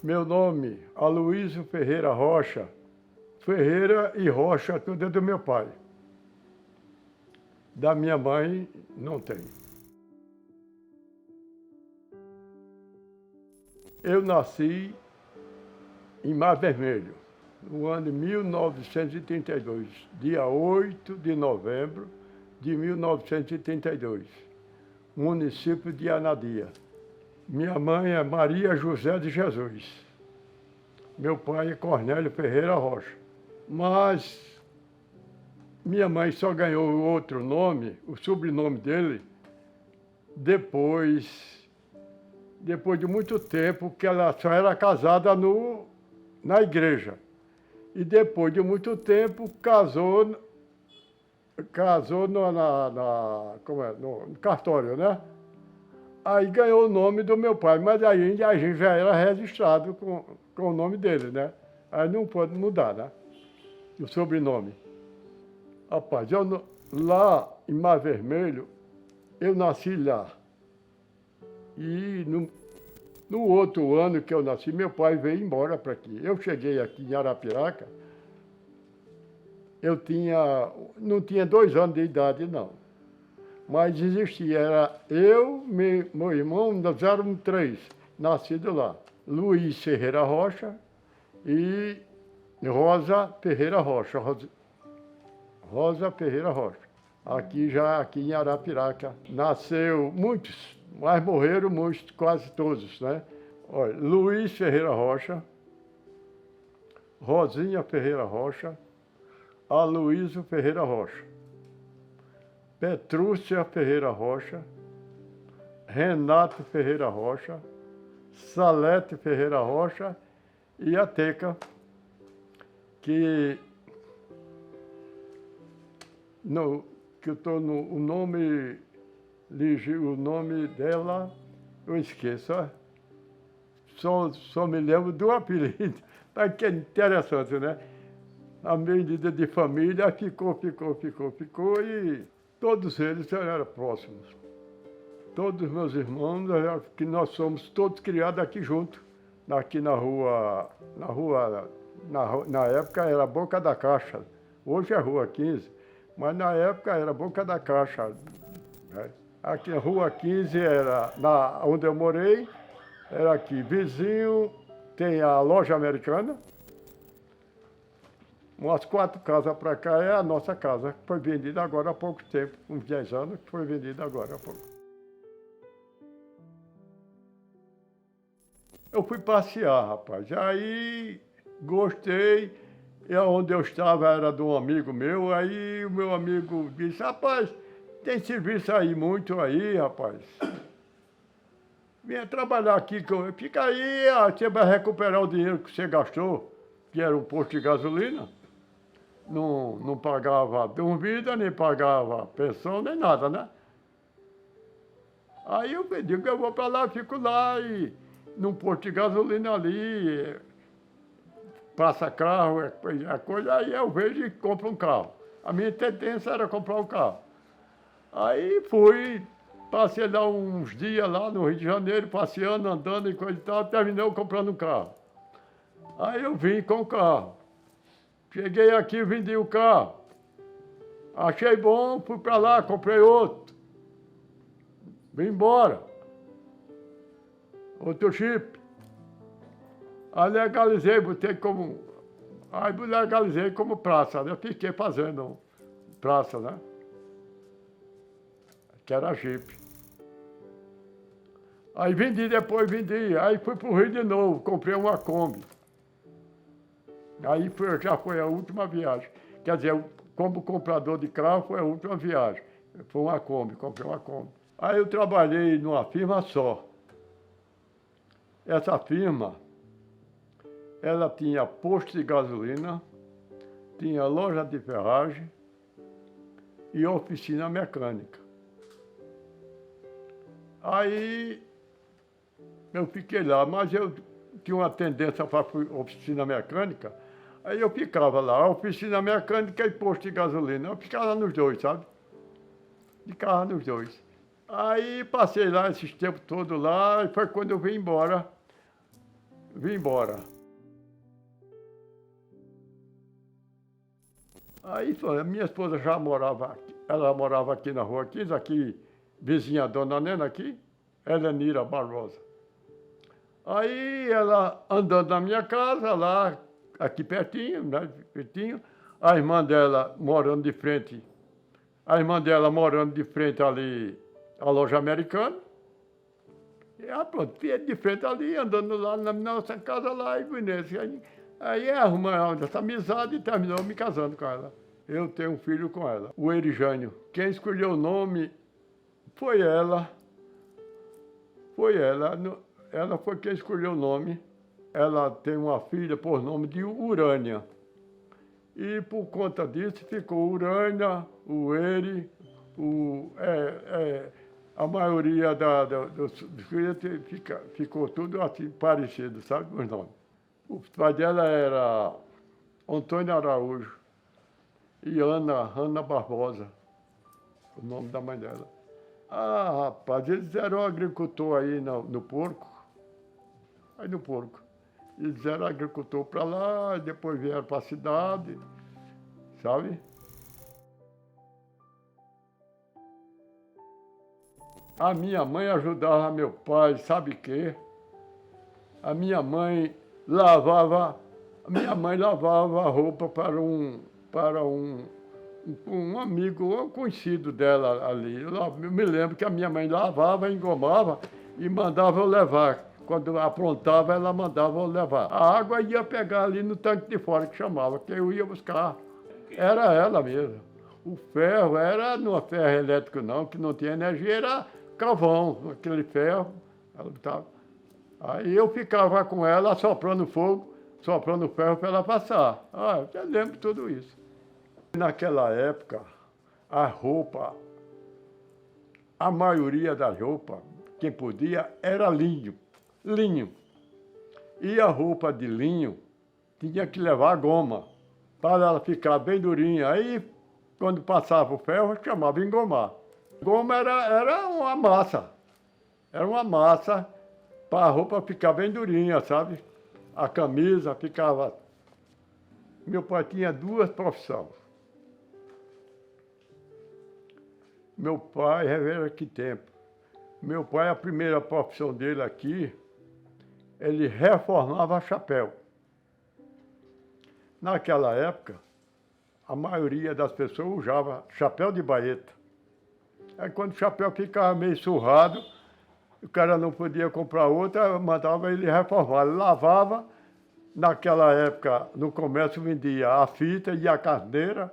Meu nome, Aloísio Ferreira Rocha. Ferreira e Rocha, tudo é do meu pai. Da minha mãe, não tem. Eu nasci em Mar Vermelho, no ano de 1932, dia 8 de novembro de 1932, município de Anadia. Minha mãe é Maria José de Jesus. Meu pai é Cornélio Ferreira Rocha. Mas minha mãe só ganhou outro nome, o sobrenome dele, depois de muito tempo, que ela só era casada na igreja. E depois de muito tempo, casou no cartório, né? Aí ganhou o nome do meu pai, mas aí a gente já era registrado com o nome dele, né? Aí não pode mudar, né? O sobrenome. Rapaz, lá em Mar Vermelho, eu nasci lá. E no outro ano que eu nasci, meu pai veio embora para aqui. Eu cheguei aqui em Arapiraca, não tinha 2 anos de idade, não. Mas existia, era eu, meu irmão, nós éramos 3, nascidos lá. Luiz Ferreira Rocha e Rosa Ferreira Rocha. Rosa Ferreira Rocha. Aqui em Arapiraca. Nasceu muitos, mas morreram muitos, quase todos, né? Olha, Luiz Ferreira Rocha, Rosinha Ferreira Rocha, Aloísio Ferreira Rocha, Petrúcia Ferreira Rocha, Renato Ferreira Rocha, Salete Ferreira Rocha e a Teca, que eu estou o nome dela, eu esqueço, ó. Só me lembro do apelido, mas que é interessante, né? A medida de família ficou, e todos eles eram próximos. Todos meus irmãos, que nós somos todos criados aqui juntos, aqui na época era Boca da Caixa, hoje é Rua 15, mas na época era Boca da Caixa, né? Aqui na Rua 15 era, onde eu morei, era aqui, vizinho, tem a loja americana, umas 4 casas para cá é a nossa casa, que foi vendida agora há pouco tempo, uns 10 anos, que foi vendida agora há pouco. Eu fui passear, rapaz, aí gostei, e onde eu estava era de um amigo meu, aí o meu amigo disse, rapaz, tem serviço aí muito aí, rapaz. Venha trabalhar aqui, fica aí, você vai recuperar o dinheiro que você gastou, que era um posto de gasolina. Não pagava dormida, nem pagava pensão, nem nada, né? Aí eu digo que eu vou para lá, fico lá e num posto de gasolina ali, passa carro, a coisa, aí eu vejo e compro um carro. A minha tendência era comprar um carro. Aí passei lá uns dias lá no Rio de Janeiro, passeando, andando e coisa e tal, terminei comprando um carro. Aí eu vim com o carro. Cheguei aqui, vendi o carro. Achei bom, fui para lá, comprei outro. Vim embora. Outro chip. Aí legalizei, aí legalizei como praça, né? Eu fiquei fazendo praça, né? Que era Jeep. Aí vendi, aí fui pro Rio de novo, comprei uma Kombi. Aí já foi a última viagem. Quer dizer, como comprador de carro, foi a última viagem. Foi uma Kombi, comprei uma Kombi. Aí eu trabalhei numa firma só. Essa firma, ela tinha posto de gasolina, tinha loja de ferragem e oficina mecânica. Aí eu fiquei lá, mas tinha uma tendência para oficina mecânica, aí eu ficava lá, oficina mecânica e posto de gasolina. Eu ficava nos dois, sabe? Ficava nos dois. Aí passei lá esses tempos todos lá, e foi quando eu vim embora. Vim embora. Aí foi, a minha esposa já morava aqui, ela morava aqui na Rua 15, aqui, vizinha Dona Nena aqui, Helenira Barbosa. Aí ela andando na minha casa, lá, aqui pertinho, né, pertinho, a irmã dela morando de frente, a irmã dela morando de frente ali, a loja americana. E ela, pronto, de frente ali, andando lá na nossa casa lá, e Inês. Aí arrumamos essa amizade e terminou me casando com ela. Eu tenho um filho com ela, o Erijânio. Quem escolheu o nome foi ela. Foi ela. Ela foi quem escolheu o nome. Ela tem uma filha por nome de Urânia. E por conta disso ficou Urânia, o Eri, a maioria dos filhos ficou tudo assim parecido, sabe, os nomes. O pai dela era Antônio Araújo e Ana Barbosa, o nome da mãe dela. Ah, rapaz, eles eram agricultor aí no Porco, aí no Porco. Eles eram agricultor para lá, e depois vieram para a cidade, sabe? A minha mãe ajudava meu pai, sabe o quê? A minha mãe lavava a roupa para um amigo, um conhecido dela ali. Eu me lembro que a minha mãe lavava, engomava e mandava eu levar. Quando aprontava, ela mandava eu levar. A água ia pegar ali no tanque de fora, que chamava, que eu ia buscar. Era ela mesmo. O ferro não era ferro elétrico não, que não tinha energia, era carvão, aquele ferro. Ela botava. Aí eu ficava com ela soprando fogo, soprando ferro para ela passar. Ah, eu lembro de tudo isso. Naquela época, a roupa, a maioria das roupas, quem podia, era linho. Linho. E a roupa de linho tinha que levar goma, para ela ficar bem durinha. Aí, quando passava o ferro, chamava engomar. Goma era uma massa. Era uma massa para a roupa ficar bem durinha, sabe? A camisa ficava... Meu pai tinha duas profissões. Meu pai, veja que tempo. Meu pai, a primeira profissão dele aqui, ele reformava chapéu. Naquela época, a maioria das pessoas usava chapéu de baeta. Aí quando o chapéu ficava meio surrado, o cara não podia comprar outra, mandava ele reformar. Ele lavava, naquela época, no comércio vendia a fita e a carneira,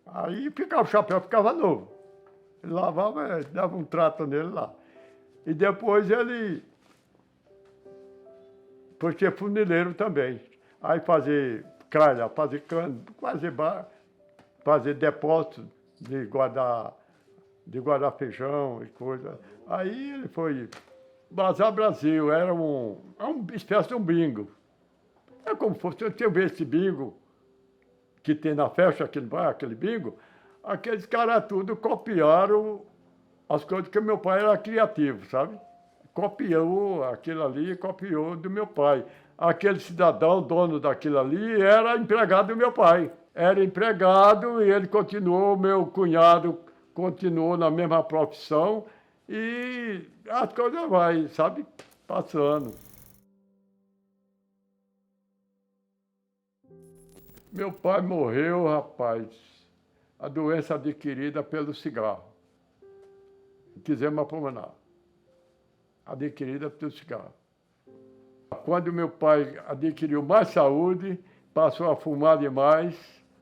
aí o chapéu ficava novo. Ele lavava, dava um trato nele lá. E depois ele foi ser funileiro também. Aí fazer calha, fazer cano, fazer depósito de guardar feijão e coisa. Aí ele foi Bazar Brasil, era uma espécie de um bingo. É como se fosse, você vê esse bingo que tem na festa aqui no bairro, aquele bingo, aqueles caras tudo copiaram as coisas que meu pai era criativo, sabe? Copiou aquilo ali, copiou do meu pai. Aquele cidadão, dono daquilo ali, era empregado do meu pai. Era empregado e ele continuou, meu cunhado continuou na mesma profissão e as coisas vai, sabe, passando. Meu pai morreu, rapaz, a doença adquirida pelo cigarro, enfisema pulmonar, adquirida pelo cigarro. Quando meu pai adquiriu mais saúde, passou a fumar demais,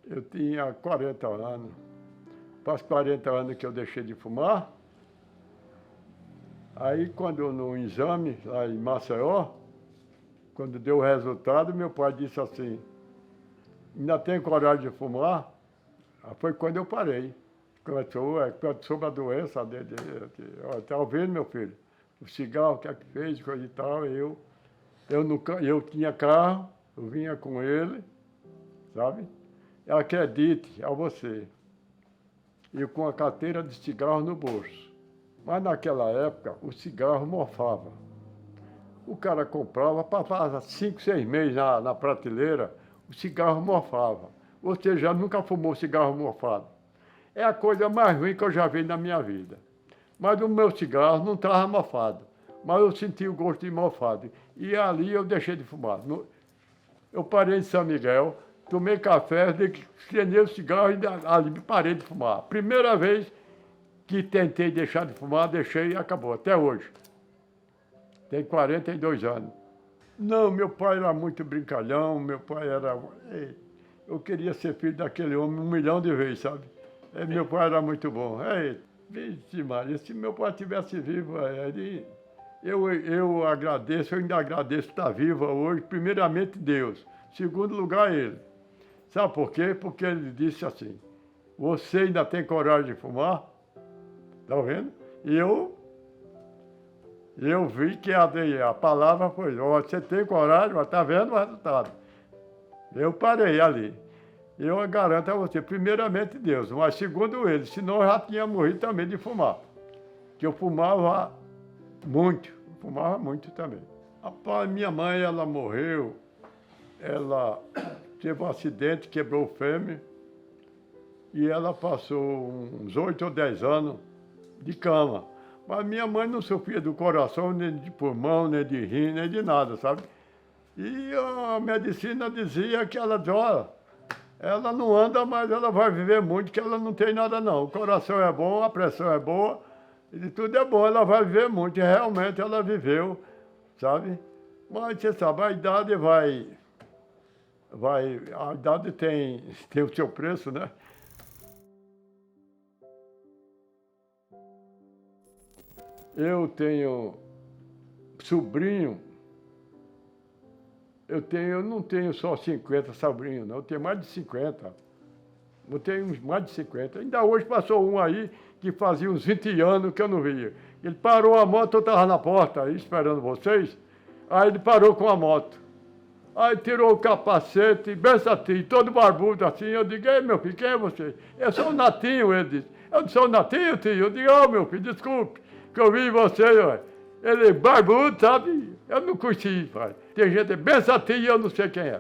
eu tinha 40 anos. Faz 40 anos que eu deixei de fumar. Aí, quando no exame, lá em Maceió, quando deu o resultado, meu pai disse assim, ainda tem coragem de fumar? Foi quando eu parei. Quando soube a doença dele, está ouvindo, meu filho? O cigarro, o que é que fez, coisa e tal, eu Eu tinha carro, eu vinha com ele, sabe? Acredite, a você, e com a carteira de cigarro no bolso. Mas naquela época, o cigarro mofava. O cara comprava, passava 5, 6 meses na prateleira, o cigarro mofava. Você já nunca fumou cigarro mofado. É a coisa mais ruim que eu já vi na minha vida. Mas o meu cigarro não estava mofado. Mas eu senti o gosto de mofado. E ali eu deixei de fumar. Eu parei em São Miguel, tomei café, acendei o cigarro e ali parei de fumar. Primeira vez que tentei deixar de fumar, deixei e acabou, até hoje. Tem 42 anos. Não, meu pai era muito brincalhão, meu pai era... Eu queria ser filho daquele homem 1 milhão de vezes, sabe? Meu pai era muito bom. Vixe Maria, se meu pai estivesse vivo, eu agradeço, eu ainda agradeço estar vivo hoje, primeiramente Deus, segundo lugar ele. Sabe por quê? Porque ele disse assim, você ainda tem coragem de fumar? Tá vendo? E eu vi que a palavra foi, você tem coragem, mas tá vendo o resultado. Eu parei ali. Eu garanto a você, primeiramente Deus, mas segundo ele, senão eu já tinha morrido também de fumar. Que eu fumava muito também. Rapaz, minha mãe, ela morreu, ela teve um acidente, quebrou o fêmur, e ela passou uns 8 ou 10 anos de cama. Mas minha mãe não sofria do coração, nem de pulmão, nem de rim, nem de nada, sabe? E a medicina dizia que olha, ela não anda, mas ela vai viver muito, que ela não tem nada não. O coração é bom, a pressão é boa, e tudo é bom, ela vai viver muito. E realmente ela viveu, sabe? Mas você sabe, a idade a idade tem o seu preço, né? Eu tenho sobrinho, eu não tenho só 50 sobrinhos, não, eu tenho mais de 50. Eu tenho uns mais de 50. Ainda hoje passou um aí que fazia uns 20 anos que eu não via. Ele parou a moto, eu estava na porta aí esperando vocês. Aí ele parou com a moto. Aí tirou o capacete, bem certinho, todo barbudo assim. Eu digo, ei, meu filho, quem é você? Eu sou o Natinho, ele disse. Eu sou o Natinho, tio? Eu digo, meu filho, desculpe, que eu vi você, ué. Ele barbudo, sabe? Eu não conheci, pai. Tem gente bem certinho e eu não sei quem é.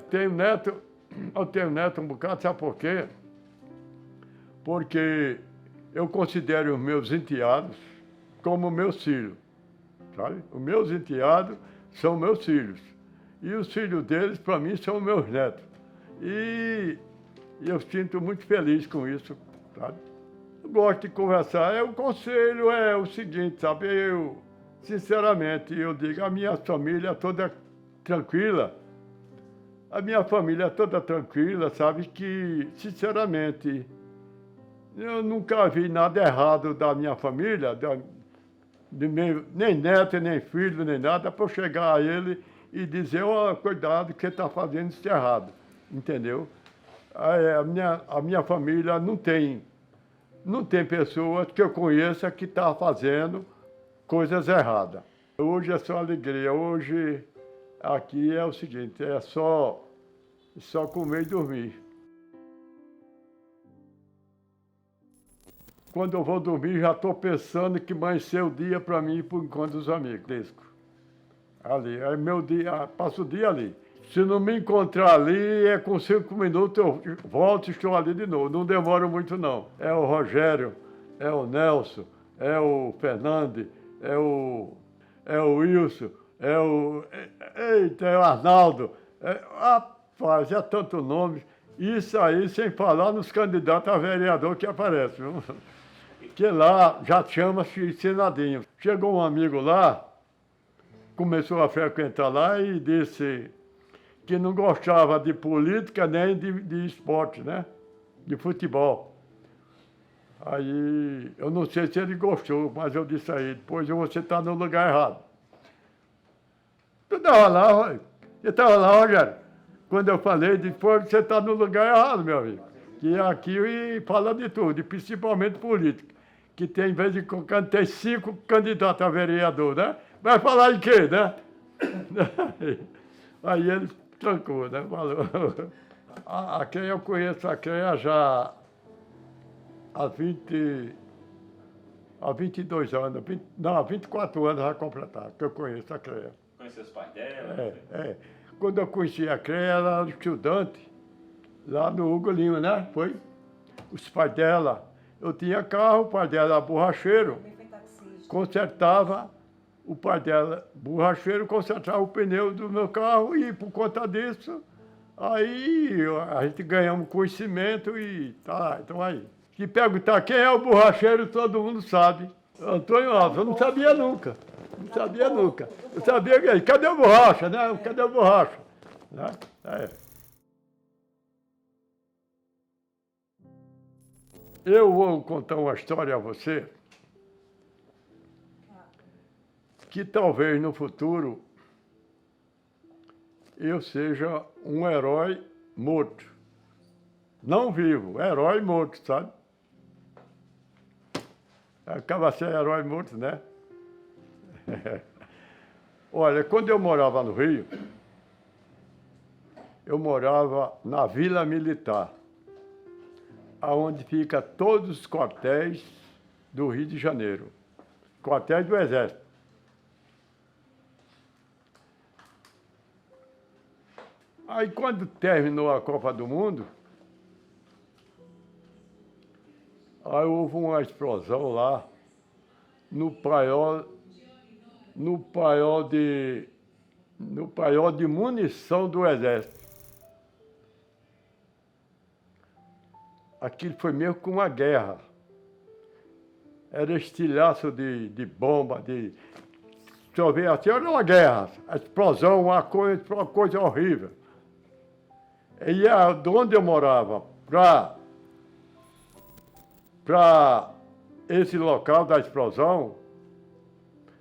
Eu tenho neto um bocado, sabe por quê? Porque eu considero os meus enteados como meus filhos, sabe? Os meus enteados são meus filhos. E os filhos deles, para mim, são meus netos. E eu sinto muito feliz com isso, sabe? Eu gosto de conversar. O conselho é o seguinte, sabe? Sinceramente, eu digo, a minha família é toda tranquila. A minha família é toda tranquila, sabe? Que, sinceramente, eu nunca vi nada errado da minha família, nem neto, nem filho, nem nada, para eu chegar a ele e dizer, cuidado, que está fazendo isso errado, entendeu? A minha família não tem pessoas que eu conheça que está fazendo coisas erradas. Hoje é só alegria, hoje aqui é o seguinte, é só comer e dormir. Quando eu vou dormir, já estou pensando que vai ser o dia para mim ir para o encontro dos amigos. Ali, é meu dia, passo o dia ali. Se não me encontrar ali, com 5 minutos eu volto e estou ali de novo. Não demora muito, não. É o Rogério, é o Nelson, é o Fernando, é o Wilson, é o Arnaldo. Rapaz, é tanto nome. Isso aí, sem falar nos candidatos a vereador que aparecem, viu? Que lá já chama-se Senadinho. Chegou um amigo lá, começou a frequentar lá e disse que não gostava de política nem de esporte, né? De futebol. Aí, eu não sei se ele gostou, mas eu disse a ele, pois você está no lugar errado. Você estava lá, Rogério. Quando eu falei, depois você está no lugar errado, meu amigo. Que aqui fala de tudo, e principalmente política. Que tem, em vez de quando tem 5 candidatos a vereador, né? Vai falar em quê, né? Aí ele trancou, né? Falou. A quem eu conheço a CREA já há 20, há 22 anos, 20, não, há 24 anos vai completar, que eu conheço a CREA. Conheceu os pais dela? É. Quando eu conheci a CREA, ela era estudante lá no Hugo Lima, né? Foi? Os pais dela. Eu tinha carro, o pai dela era borracheiro, consertava, o pai dela, borracheiro, consertava o pneu do meu carro e por conta disso, aí a gente ganhamos conhecimento e tá, então aí. Se perguntar quem é o borracheiro, todo mundo sabe. Antônio Alves, eu não sabia nunca. Não sabia nunca. Eu sabia que cadê o borracha, né? Cadê o borracha? Né? Eu vou contar uma história a você que talvez no futuro eu seja um herói morto. Não vivo, herói morto, sabe? Acaba sendo herói morto, né? Olha, quando eu morava no Rio, eu morava na Vila Militar, aonde fica todos os quartéis do Rio de Janeiro, quartéis do Exército. Aí quando terminou a Copa do Mundo, aí houve uma explosão lá no paiol de munição do Exército. Aquilo foi mesmo como uma guerra. Era estilhaço de bomba, de... Só ver assim, era uma guerra, a explosão, uma coisa horrível. E de onde eu morava, para esse local da explosão,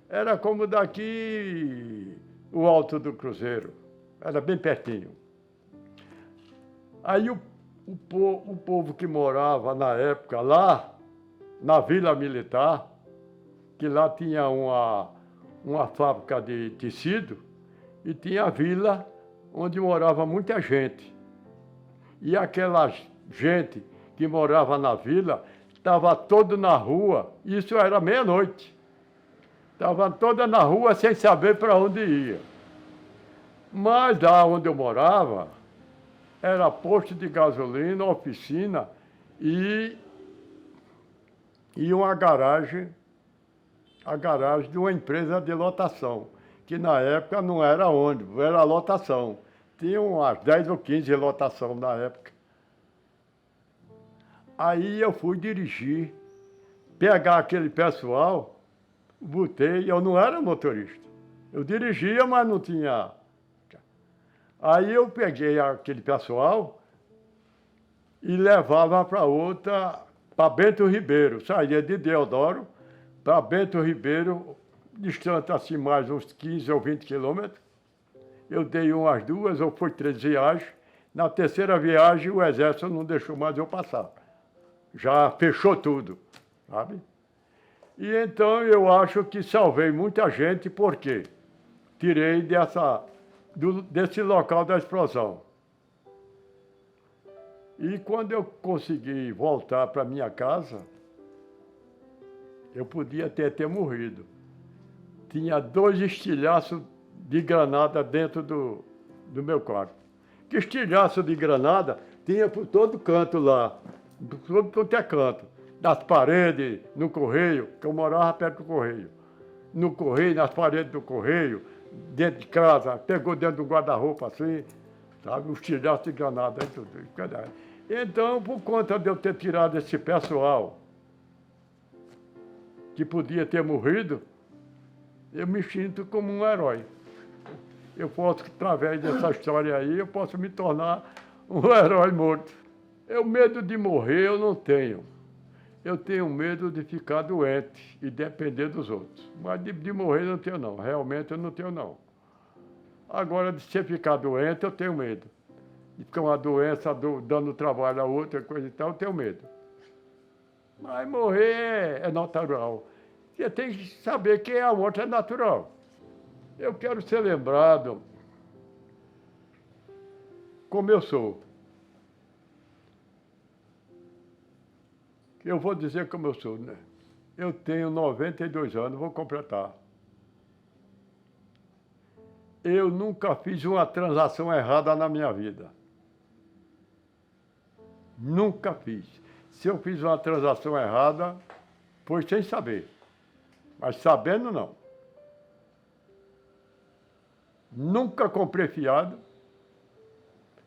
era como daqui o Alto do Cruzeiro, era bem pertinho. Aí o povo que morava na época lá, na Vila Militar, que lá tinha uma fábrica de tecido, e tinha a vila onde morava muita gente. E aquela gente que morava na vila estava toda na rua, isso era meia-noite. Estava toda na rua sem saber para onde ia. Mas lá onde eu morava, era posto de gasolina, oficina e uma garagem, a garagem de uma empresa de lotação, que na época não era ônibus, era lotação. Tinha umas 10 ou 15 lotação na época. Aí eu fui dirigir, pegar aquele pessoal, botei, eu não era motorista. Eu dirigia, mas não tinha. Aí eu peguei aquele pessoal e levava para outra, para Bento Ribeiro. Saía de Deodoro para Bento Ribeiro, distante assim mais uns 15 ou 20 quilômetros. Eu dei umas 2 ou foi 3 viagens. Na terceira viagem, o Exército não deixou mais eu passar. Já fechou tudo, sabe? E então eu acho que salvei muita gente, porque tirei desse local da explosão. E quando eu consegui voltar para minha casa, eu podia ter morrido. Tinha 2 estilhaços de granada dentro do meu quarto. Que estilhaço de granada tinha por todo canto lá, por todo canto. Nas paredes, no correio, que eu morava perto do correio. No correio, nas paredes do correio, dentro de casa, pegou dentro do guarda-roupa assim, sabe, os estilhaços de granada. Então, por conta de eu ter tirado esse pessoal que podia ter morrido, eu me sinto como um herói. Eu posso, através dessa história aí, eu posso me tornar um herói morto. O medo de morrer eu não tenho. Eu tenho medo de ficar doente e depender dos outros. Mas de morrer eu não tenho, não. Realmente eu não tenho, não. Agora, de se ficar doente, eu tenho medo. De ficar uma doença dando trabalho a outra, coisa e tal, eu tenho medo. Mas morrer é natural. Você tem que saber que a morte é natural. Eu quero ser lembrado como eu sou. Eu vou dizer como eu sou, né? Eu tenho 92 anos, vou completar. Eu nunca fiz uma transação errada na minha vida. Nunca fiz. Se eu fiz uma transação errada, foi sem saber. Mas sabendo, não. Nunca comprei fiado,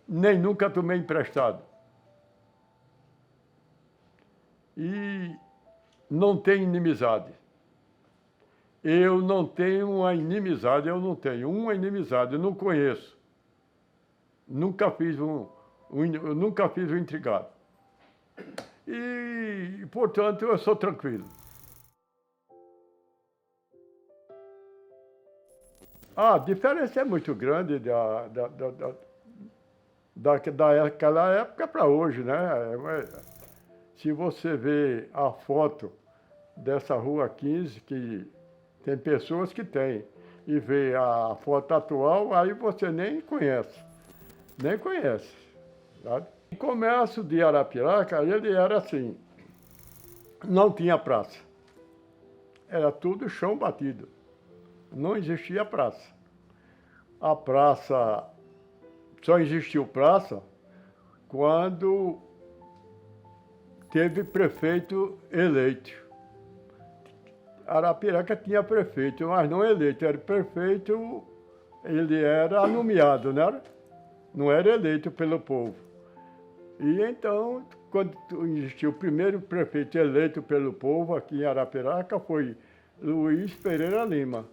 nem nunca tomei emprestado. E não tenho inimizade. Eu não tenho uma inimizade, eu não tenho uma inimizade, eu não conheço. Nunca fiz nunca fiz um intrigado. E, portanto, eu sou tranquilo. A diferença é muito grande daquela época para hoje, né? Se você vê a foto dessa Rua 15, que tem pessoas que têm, e vê a foto atual, aí você nem conhece, sabe? O comércio de Arapiraca, ele era assim, não tinha praça, era tudo chão batido, não existia praça. A praça, só existiu praça quando teve prefeito eleito. Arapiraca tinha prefeito, mas não eleito, era prefeito, ele era nomeado, né? Não era eleito pelo povo. E então, quando existiu o primeiro prefeito eleito pelo povo aqui em Arapiraca, foi Luiz Pereira Lima,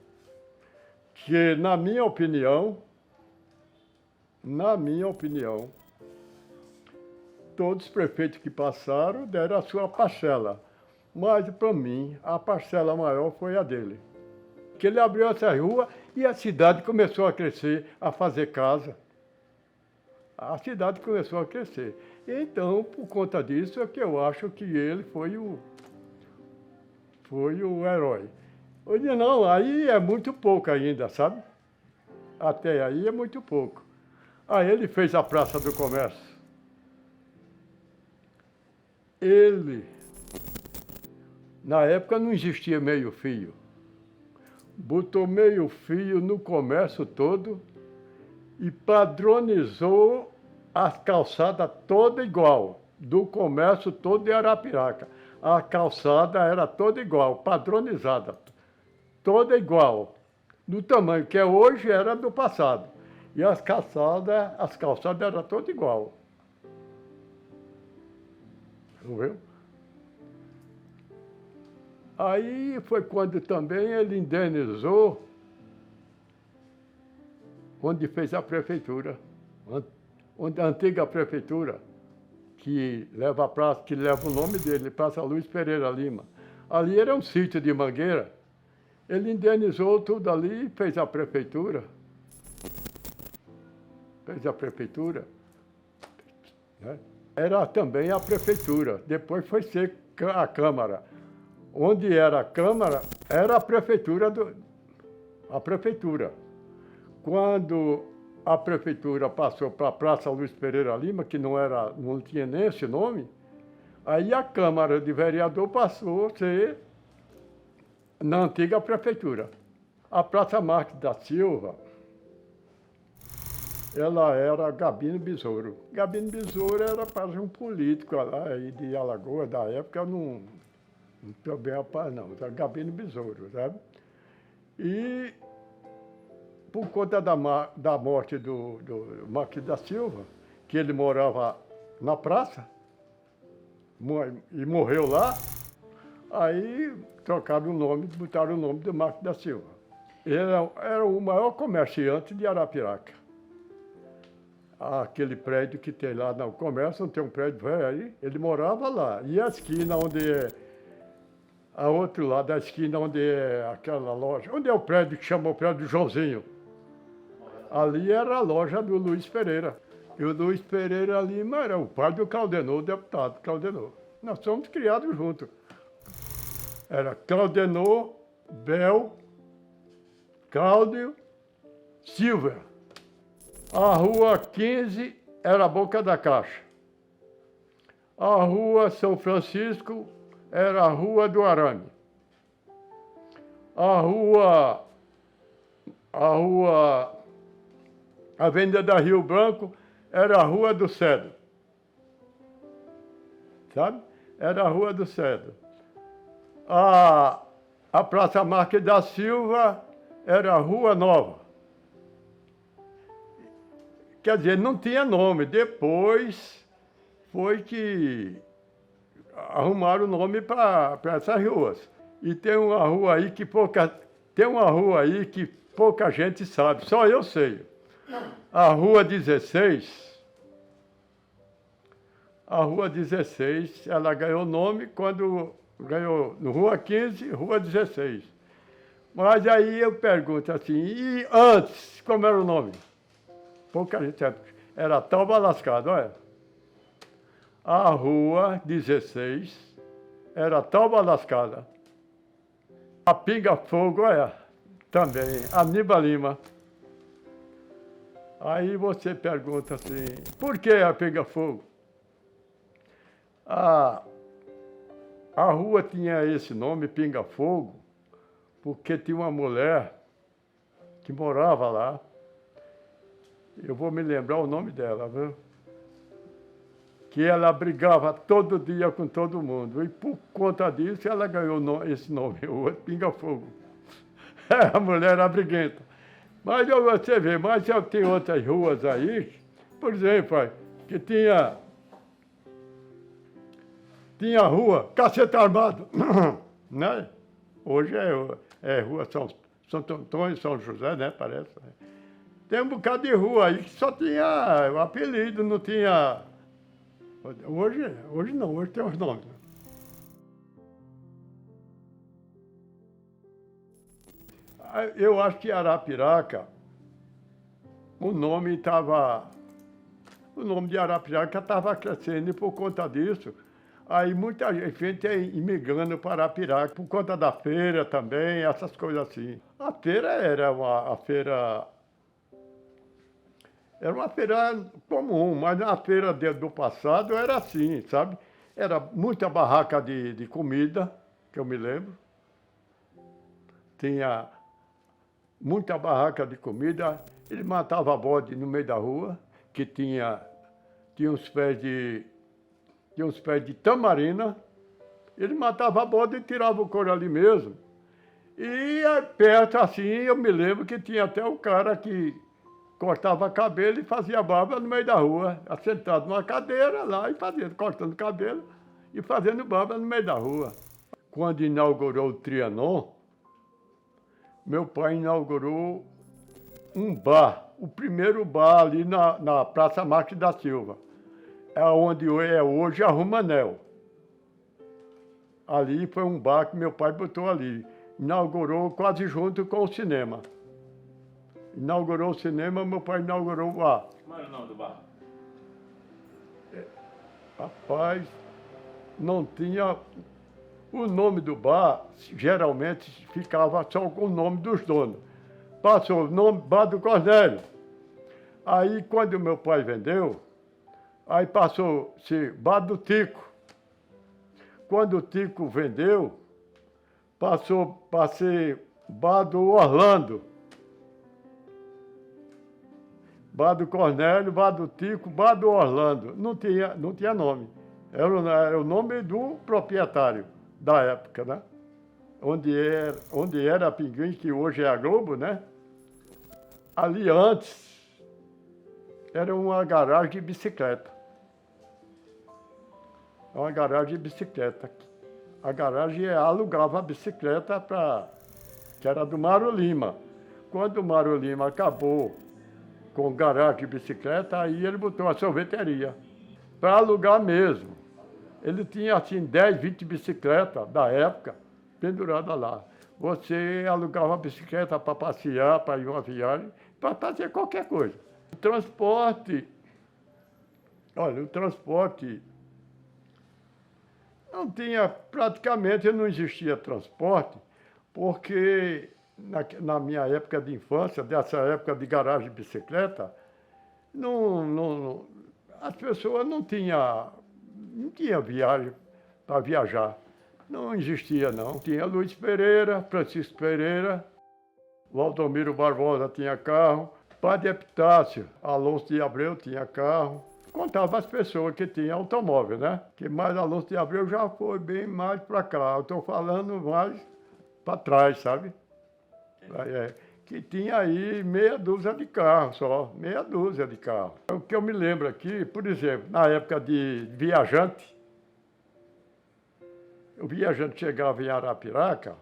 que, na minha opinião, todos os prefeitos que passaram deram a sua parcela. Mas, para mim, a parcela maior foi a dele. Que ele abriu essa rua e a cidade começou a crescer, a fazer casa. A cidade começou a crescer. Então, por conta disso, é que eu acho que ele foi o herói. Eu disse, não, aí é muito pouco ainda, sabe? Até aí é muito pouco. Aí ele fez a Praça do Comércio. Na época não existia meio-fio. Botou meio-fio no comércio todo e padronizou as calçadas toda igual, do comércio todo de Arapiraca. A calçada era toda igual, padronizada, toda igual. Do tamanho que é hoje era do passado. E as calçadas eram todas igual. Viu? Aí foi quando também ele indenizou, onde fez a prefeitura, onde a antiga prefeitura, que leva a praça, que leva o nome dele, Praça Luiz Pereira Lima. Ali era um sítio de mangueira. Ele indenizou tudo ali e fez a prefeitura. Né? Era também a prefeitura, depois foi ser a Câmara. Onde era a Câmara, era a prefeitura. Quando a prefeitura passou para a Praça Luiz Pereira Lima, que não tinha nem esse nome, aí a Câmara de Vereador passou a ser na antiga prefeitura. A Praça Marques da Silva, ela era Gabino Besouro. Gabino Besouro era quase um político lá de Alagoas, da época, não também rapaz, não, era Gabino Besouro, sabe? E por conta da morte do Marques da Silva, que ele morava na praça, e morreu lá, aí trocaram o nome, botaram o nome do Marques da Silva. Ele era o maior comerciante de Arapiraca. Aquele prédio que tem lá no comércio, não tem um prédio velho aí, ele morava lá. E a esquina a outro lado da esquina, onde é aquela loja, onde é o prédio que chama o prédio do Joãozinho. Ali era a loja do Luiz Pereira. E o Luiz Pereira Lima era o pai do Caldenô, o deputado Caldenô. Nós somos criados juntos. Era Caldenô, Bel, Cláudio, Silva. A Rua 15 era a Boca da Caixa. A rua São Francisco era a Rua do Arame. A rua Avenida Rio Branco era a Rua do Cedro. Sabe? Era a Rua do Cedro. A Praça Marques da Silva era a Rua Nova. Quer dizer, não tinha nome. Depois foi que arrumaram o nome para essas ruas. E tem uma rua aí que pouca gente sabe, só eu sei. A Rua 16. A Rua 16, ela ganhou nome quando ganhou no Rua 15, Rua 16. Mas aí eu pergunto assim, e antes, como era o nome? Pouca gente sabe. Era Tauba Lascada, olha. A Rua 16 era Tauba Lascada. A Pinga Fogo, olha, também, Aníbal Lima. Aí você pergunta assim, por que a Pinga Fogo? A rua tinha esse nome, Pinga Fogo, porque tinha uma mulher que morava lá. Eu vou me lembrar o nome dela, viu? Que ela brigava todo dia com todo mundo. E por conta disso, ela ganhou esse nome, o Pinga Fogo. A mulher era briguenta. Mas você vê, tem outras ruas aí, por exemplo, que tinha a rua Cacete Armado, né? Hoje é rua Santo Antônio, São José, né? Parece. Tem um bocado de rua aí que só tinha o apelido, não tinha... Hoje não, hoje tem os nomes. Eu acho que Arapiraca, o nome de Arapiraca estava crescendo e por conta disso, aí muita gente imigrando para Arapiraca, por conta da feira também, essas coisas assim. A feira era uma feira comum, mas na feira do passado era assim, sabe? Era muita barraca de comida, que eu me lembro. Tinha muita barraca de comida. Ele matava bode no meio da rua, que tinha uns pés de tamarina. Ele matava bode e tirava o couro ali mesmo. E perto assim, eu me lembro que tinha até o cara que cortava cabelo e fazia barba no meio da rua, assentado numa cadeira lá e cortando cabelo e fazendo barba no meio da rua. Quando inaugurou o Trianon, meu pai inaugurou um bar, o primeiro bar ali na Praça Marques da Silva, é onde é hoje a Rumanel. Ali foi um bar que meu pai botou ali, inaugurou quase junto com o cinema. Inaugurou o cinema, meu pai inaugurou o bar. Como era o nome do bar? Rapaz, não tinha... O nome do bar, geralmente, ficava só com o nome dos donos. Passou o nome Bar do Cornélio. Aí, quando meu pai vendeu, aí passou-se Bar do Tico. Quando o Tico vendeu, passou para ser Bar do Orlando. Bar do Cornélio, Bar do Tico, Bar do Orlando. Não tinha nome. Era o nome do proprietário da época, né? Onde era a Pinguim, que hoje é a Globo, né? Ali antes era uma garagem de bicicleta. Uma garagem de bicicleta. A garagem alugava a bicicleta que era do Mário Lima. Quando o Mário Lima acabou com garagem de bicicleta, aí ele botou a sorveteria para alugar mesmo. Ele tinha assim 10, 20 bicicletas da época penduradas lá. Você alugava a bicicleta para passear, para ir uma viagem, para fazer qualquer coisa. O transporte praticamente não existia transporte, porque na minha época de infância, dessa época de garagem de bicicleta, as pessoas não tinha viagem para viajar. Não existia, não. Tinha Luiz Pereira, Francisco Pereira, Valdomiro Barbosa tinha carro, Padre Epitácio, Alonso de Abreu tinha carro. Contava as pessoas que tinham automóvel, né? Que mais Alonso de Abreu já foi bem mais para cá. Eu estou falando mais para trás, sabe? Que tinha aí meia dúzia de carros só, meia dúzia de carros. O que eu me lembro aqui, por exemplo, na época de viajante, o viajante chegava em Arapiraca,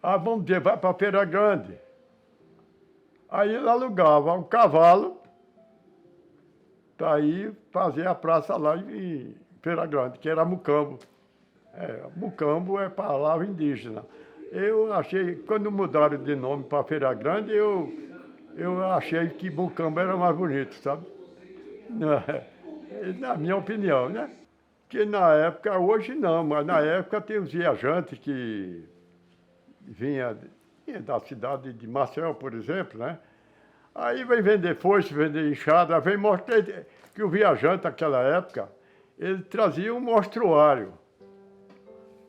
vamos dizer, vai para Feira Grande. Aí ele alugava um cavalo, daí fazia a praça lá em Feira Grande, que era Mucambo. Mucambo é palavra indígena. Eu achei, quando mudaram de nome para Feira Grande, eu achei que Mucambo era mais bonito, sabe? Na minha opinião, né? Que na época, hoje não, mas na época tem os viajantes que vinha da cidade de Maceió, por exemplo, né? Aí vem vender foice, vender enxada, vem mostrar que o viajante naquela época, ele trazia um mostruário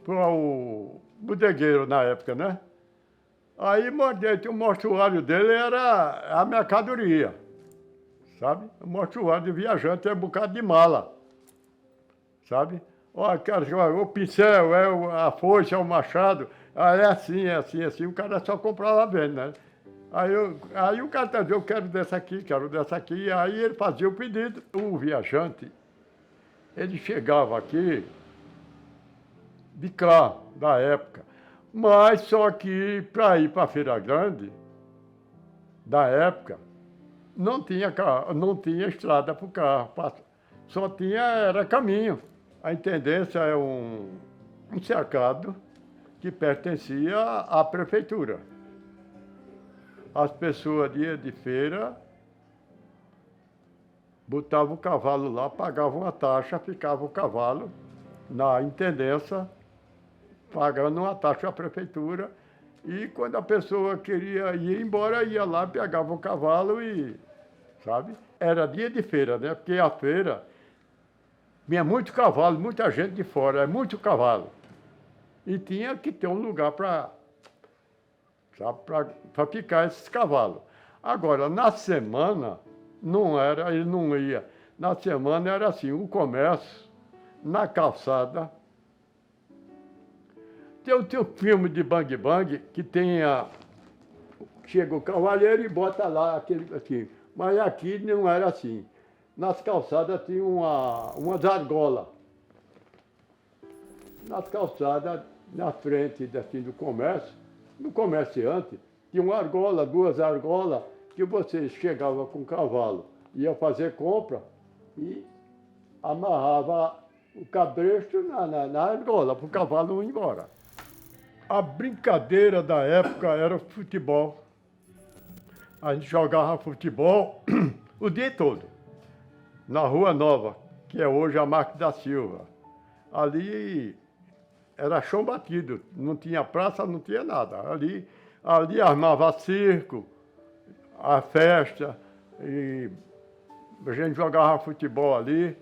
para o bodegueiro na época, né? Aí o mostruário dele era a mercadoria, sabe? O mostruário de viajante é um bocado de mala, sabe? Olha, cara, o pincel, a foice, é o machado, é assim, é assim, é assim, o cara só compra lá vendo, né? Aí o cara dizia, eu quero dessa aqui, aí ele fazia o pedido. O viajante, ele chegava aqui de carro, da época, mas só que para ir para Feira Grande, da época, não tinha carro, não tinha estrada para o carro, só era caminho. A intendência é um cercado que pertencia à prefeitura. As pessoas iam de feira, botavam o cavalo lá, pagavam uma taxa, ficava o cavalo na intendência, pagando uma taxa à prefeitura. E quando a pessoa queria ir embora, ia lá, pegava o cavalo e, sabe? Era dia de feira, né? Porque a feira vinha muito cavalo, muita gente de fora, muito cavalo. E tinha que ter um lugar para ficar esses cavalos. Agora, na semana, não era, ele não ia. Na semana era assim, o comércio, na calçada. Tem um filme de Bang Bang que chega o cavalheiro e bota lá aquele aqui. Mas aqui não era assim. Nas calçadas tinha umas argolas. Nas calçadas, na frente assim, do comércio, no comerciante, tinha uma argola, duas argolas, que você chegava com o cavalo, ia fazer compra e amarrava o cabresto na argola, para o cavalo ir embora. A brincadeira da época era futebol. A gente jogava futebol o dia todo, na Rua Nova, que é hoje a Marques da Silva. Ali era chão batido, não tinha praça, não tinha nada. Ali armava circo, a festa, e a gente jogava futebol ali,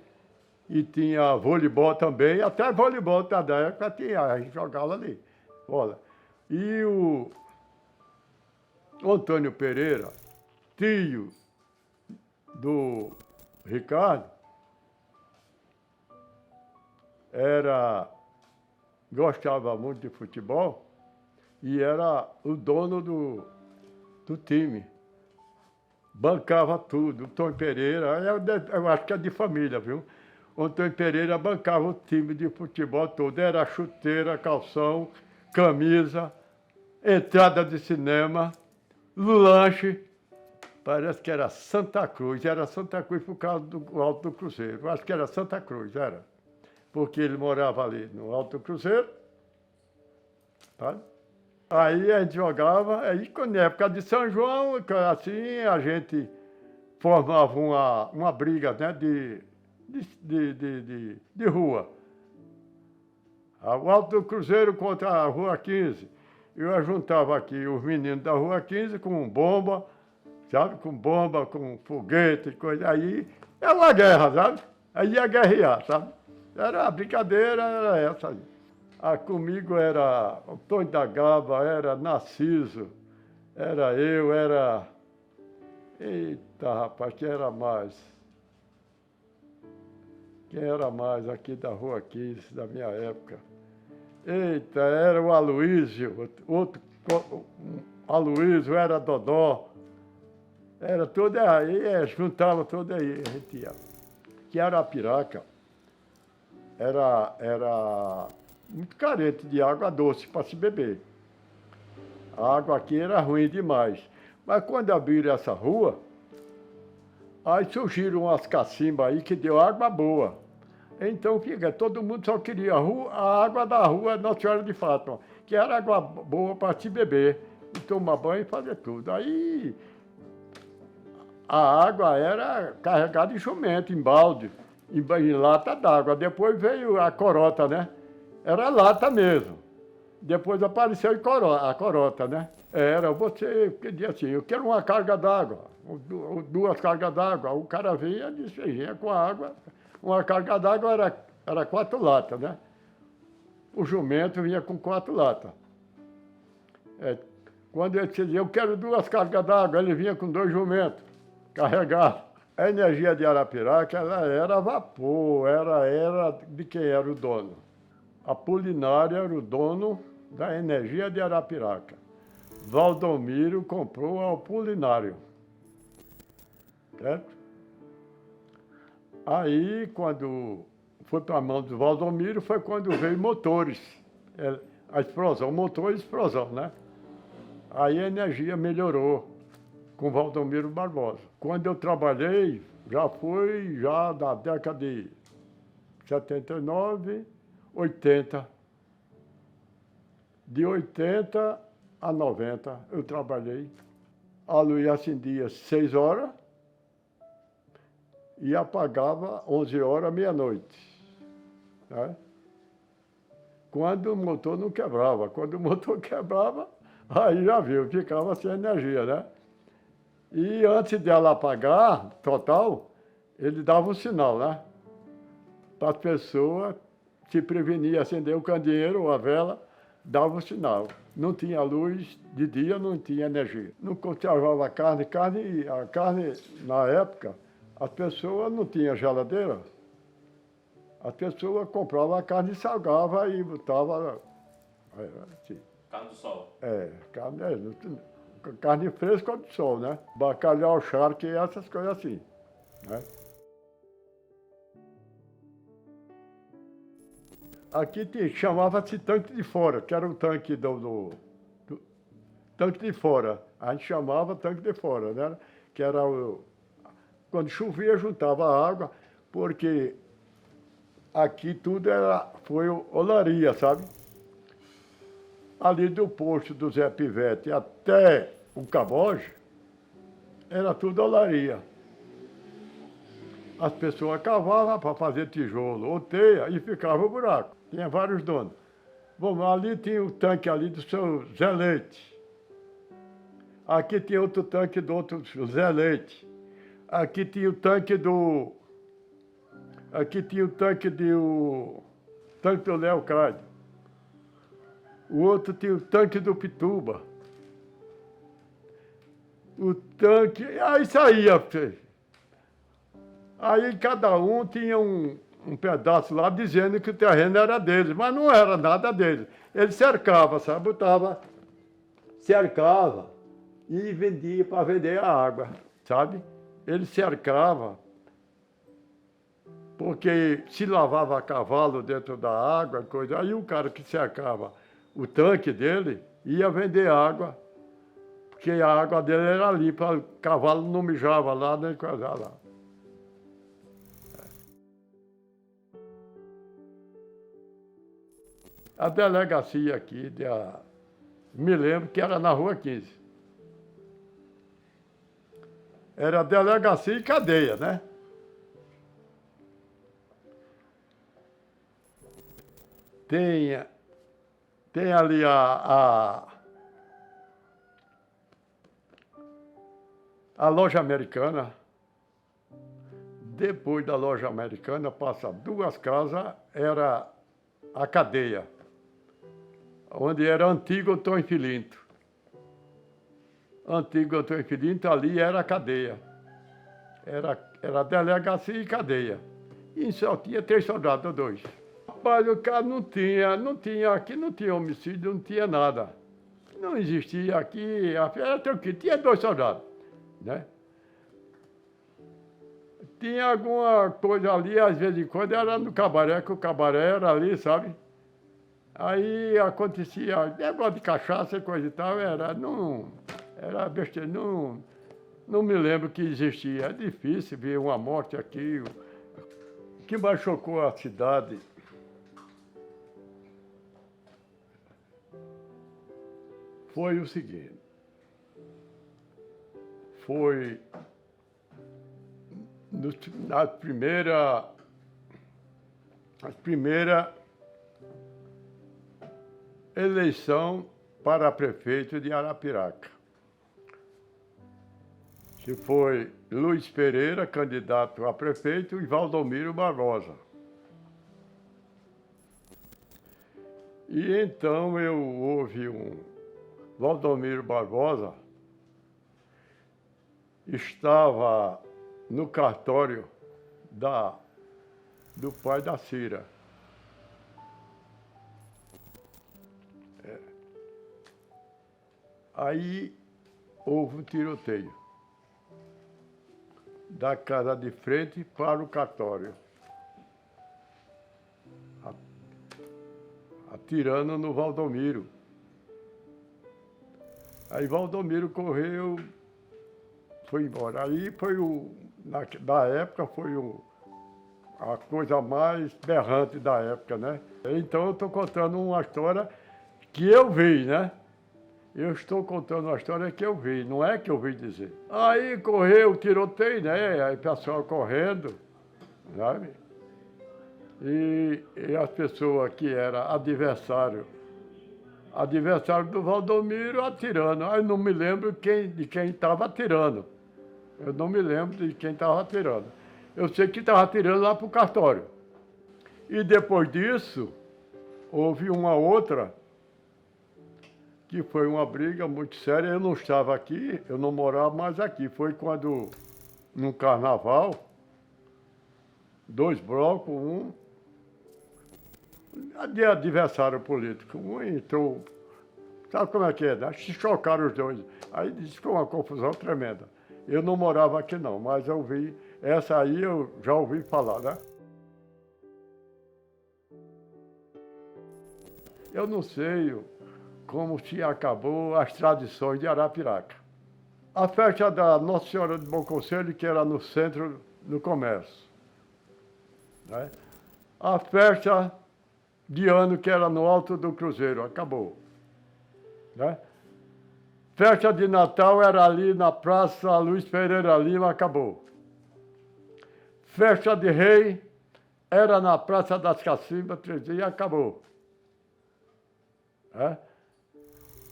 e tinha voleibol também, até voleibol da época tinha, a gente jogava ali. Olha, e o Antônio Pereira, tio do Ricardo, gostava muito de futebol e era o dono do time. Bancava tudo. O Antônio Pereira, eu acho que é de família, viu? O Antônio Pereira bancava o time de futebol todo. Era chuteira, calção, camisa, entrada de cinema, lanche. Parece que era Santa Cruz. Era Santa Cruz por causa do Alto do Cruzeiro. Eu acho que era Santa Cruz, era. Porque ele morava ali no Alto do Cruzeiro. Tá? Aí a gente jogava, aí na época de São João, assim, a gente formava uma briga, né, de rua. O Alto do Cruzeiro contra a Rua 15. Eu juntava aqui os meninos da Rua 15 com bomba, sabe? Com bomba, com foguete, coisa. Aí é uma guerra, sabe? Aí ia guerrear, sabe? Era a brincadeira, era essa aí. Ah, comigo era o Tonho da Gaba, era Narciso, era eu, era... Eita, rapaz, quem era mais? Quem era mais aqui da Rua 15, da minha época? Eita, era o Aloísio, outro Aloísio, era Dodó. Era tudo aí, juntava tudo aí, a gente ia. Que Arapiraca era muito carente de água doce para se beber. A água aqui era ruim demais. Mas quando abriram essa rua, aí surgiram umas cacimbas aí que deu água boa. Então, todo mundo só queria a água da rua Nossa Senhora de Fátima, que era água boa para se beber, e tomar banho e fazer tudo. Aí, a água era carregada em jumento, em balde, em lata d'água. Depois veio a corota, né? Era lata mesmo. Depois apareceu a corota, né? Você pedia assim, eu quero uma carga d'água, ou duas cargas d'água. O cara vinha e disse, vinha com a água. Uma carga d'água era 4 latas, né? O jumento vinha com 4 latas. Quando ele dizia, eu quero 2 cargas d'água, ele vinha com 2 jumentos carregados. A energia de Arapiraca, ela era vapor, era de quem era o dono. Apolinário era o dono da energia de Arapiraca. Valdomiro comprou ao Apolinário, certo? Aí, quando foi para a mão do Valdomiro, foi quando veio motores. A explosão, motor e explosão, né? Aí a energia melhorou com Valdomiro Barbosa. Quando eu trabalhei, já foi da década de 79, 80. De 80 a 90 eu trabalhei. A luz acendia 6 horas e apagava 11 horas, meia-noite. Né? Quando o motor não quebrava. Quando o motor quebrava, aí já viu, ficava sem energia, né? E antes dela apagar, total, ele dava um sinal, né? Para as pessoas se prevenir, acender o candeeiro ou a vela, dava um sinal. Não tinha luz, de dia não tinha energia. Não conservava a carne, na época, as pessoas não tinham geladeira. As pessoas compravam a carne e salgava e botava assim. Carne do sol. Carne fresca do sol, né? Bacalhau, charque e essas coisas assim, né? Aqui chamava-se tanque de fora, que era o tanque do tanque de fora. A gente chamava tanque de fora, né? Que era quando chovia, juntava água, porque aqui tudo foi olaria, sabe? Ali do posto do Zé Pivete até o Caboge, era tudo olaria. As pessoas cavavam para fazer tijolo ou teia e ficava o buraco. Tinha vários donos. Bom, ali tinha o tanque ali do seu Zé Leite. Aqui tinha outro tanque do outro Zé Leite. Aqui tinha o tanque do... Aqui tinha o tanque tanque do Leocádio. O outro tinha o tanque do Pituba. O tanque... Aí saía. Aí cada um tinha um pedaço lá dizendo que o terreno era deles, mas não era nada deles. Ele cercava, sabe? Cercava e vendia para vender a água, sabe? Ele cercava, porque se lavava a cavalo dentro da água, coisa. Aí o cara que cercava o tanque dele ia vender água, porque a água dele era limpa, o cavalo não mijava lá, nem coisa lá. A delegacia aqui, me lembro que era na Rua 15. Era delegacia e cadeia, né? Tem ali a a loja americana. Depois da loja americana, passa 2 casas, era a cadeia, onde era antigo Antônio Filinto. Antigo Antônio Filinto, ali era a cadeia. Era delegacia e cadeia. E só tinha 3 soldados, 2. Rapaz, o cara não tinha, aqui não tinha homicídio, não tinha nada. Não existia aqui, era tranquilo, tinha 2 soldados, né? Tinha alguma coisa ali, às vezes em quando, era no cabaré, que o cabaré era ali, sabe? Aí acontecia negócio de cachaça e coisa e tal, era besteira, não me lembro que existia. É difícil ver uma morte aqui. O que mais chocou a cidade foi o seguinte, foi na primeira eleição para prefeito de Arapiraca, que foi Luiz Pereira, candidato a prefeito, e Valdomiro Barbosa. E então houve Valdomiro Barbosa estava no cartório do pai da Cira. Aí houve um tiroteio da casa de frente para o cartório, atirando no Valdomiro. Aí Valdomiro correu, foi embora. Aí foi na época foi a coisa mais berrante da época, né? Então eu estou contando uma história que eu vi, né? Eu estou contando uma história que eu vi, não é que eu vi dizer. Aí correu, tiroteio, né? Aí o pessoal correndo, sabe? E as pessoas que eram adversário do Valdomiro atirando. Aí não me lembro de quem estava atirando. Eu não me lembro de quem estava atirando. Eu sei que estava atirando lá para o cartório. E depois disso, houve uma outra, que foi uma briga muito séria. Eu não estava aqui, eu não morava mais aqui. Foi quando, no carnaval, 2 blocos, de adversário político. Um entrou, sabe como é que é, né? Se chocaram os 2. Aí disse que foi uma confusão tremenda. Eu não morava aqui não, mas eu vi, essa aí eu já ouvi falar, né? Eu não sei como se acabou as tradições de Arapiraca. A festa da Nossa Senhora de Bom Conselho, que era no centro do comércio, né? A festa de ano, que era no Alto do Cruzeiro, acabou, né? Festa de Natal era ali na Praça Luiz Pereira Lima, acabou. Festa de Rei era na Praça das Cacimbas, 3 dias, acabou. É?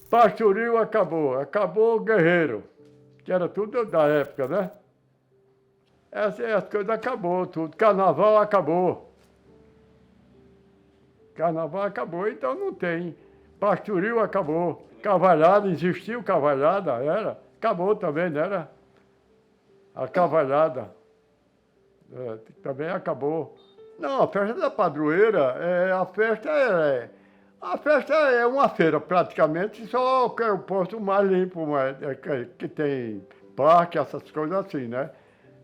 Pastoril acabou, acabou o Guerreiro, que era tudo da época, né? As coisas acabou tudo. Carnaval acabou. Carnaval acabou, então não tem. Pastoril acabou. Cavalhada, existiu cavalhada, era. Acabou também, não era? A cavalhada também acabou. Não, a festa da padroeira, a festa é uma feira praticamente, só que é o posto mais limpo, que tem parque, essas coisas assim, né?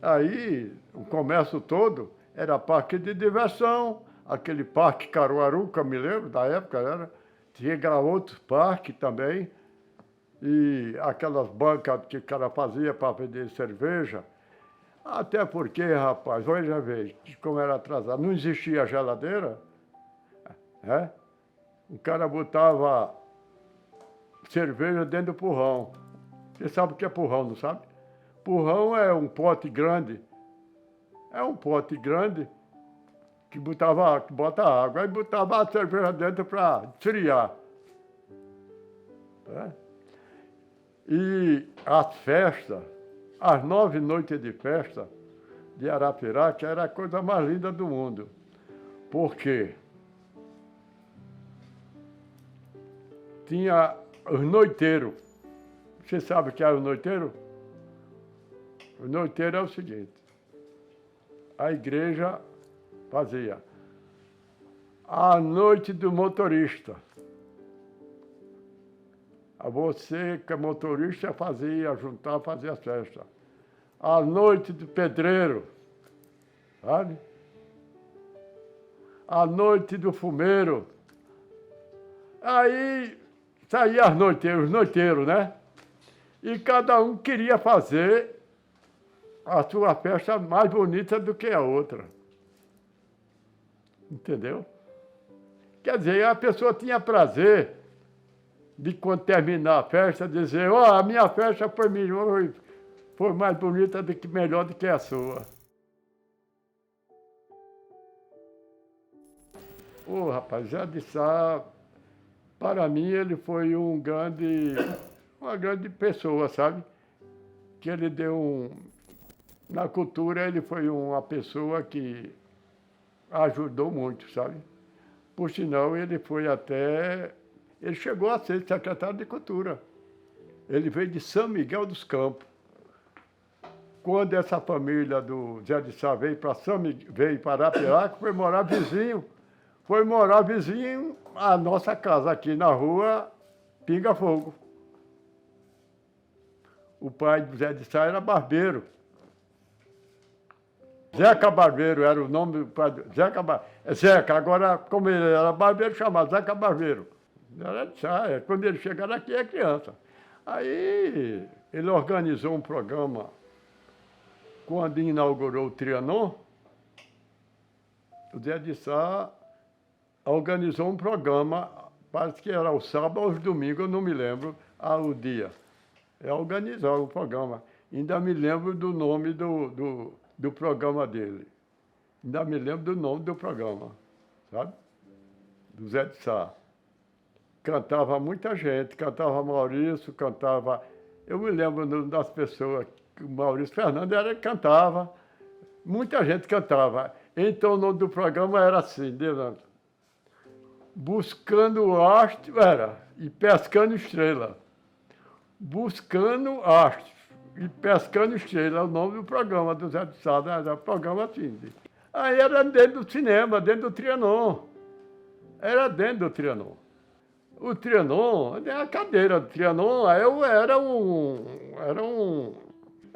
Aí o comércio todo era parque de diversão, aquele parque Caruaru, que eu me lembro da época, era. Tinha outros parques também, e aquelas bancas que o cara fazia para vender cerveja. Até porque, rapaz, veja bem, como era atrasado, não existia geladeira, né? O cara botava cerveja dentro do porrão. Você sabe o que é porrão, não sabe? Porrão é um pote grande. É um pote grande que bota água, aí botava a cerveja dentro para esfriar. É? E as festas As 9 noites de festa de Arapiraca era a coisa mais linda do mundo. Por quê? Tinha os noiteiros. Você sabe o que é o noiteiro? O noiteiro é o seguinte: a igreja fazia a noite do motorista. A você, que é motorista, fazia as festas. A noite do pedreiro, sabe? A noite do fumeiro. Aí saía os noiteiros, né? E cada um queria fazer a sua festa mais bonita do que a outra. Entendeu? Quer dizer, a pessoa tinha prazer de, quando terminar a festa, dizer: ó, a minha festa foi melhor, foi mais bonita melhor do que a sua. Ô, rapaz, Zé de Sá, para mim, ele foi uma grande pessoa, sabe? Que ele na cultura, ele foi uma pessoa que ajudou muito, sabe? Por sinal, ele chegou a ser secretário de Cultura. Ele veio de São Miguel dos Campos. Quando essa família do Zé de Sá veio para Arapiraca, foi morar vizinho à nossa casa, aqui na rua Pinga Fogo. O pai do Zé de Sá era barbeiro. Zeca Barbeiro era o nome do pai do Zeca, agora, como ele era barbeiro, chamava Zeca Barbeiro. Era de Sá, quando ele chegaram aqui, é criança. Aí ele organizou um programa, quando inaugurou o Trianon, o Zé de Sá organizou um programa, parece que era o sábado ou os domingos, eu não me lembro o dia. Organizar o programa. Ainda me lembro do nome do programa dele. Ainda me lembro do nome do programa, sabe? Do Zé de Sá. Cantava muita gente, cantava Maurício, cantava... Eu me lembro das pessoas, que o Maurício Fernandes cantava, muita gente cantava. Então o nome do programa era assim, Buscando Astro, e Pescando Estrela. Buscando Astro e Pescando Estrela, é o nome do programa do Zé de Sá, né? Era programa assim. Aí era dentro do cinema, dentro do Trianon. Era dentro do Trianon. O Trianon, a cadeira do Trianon, é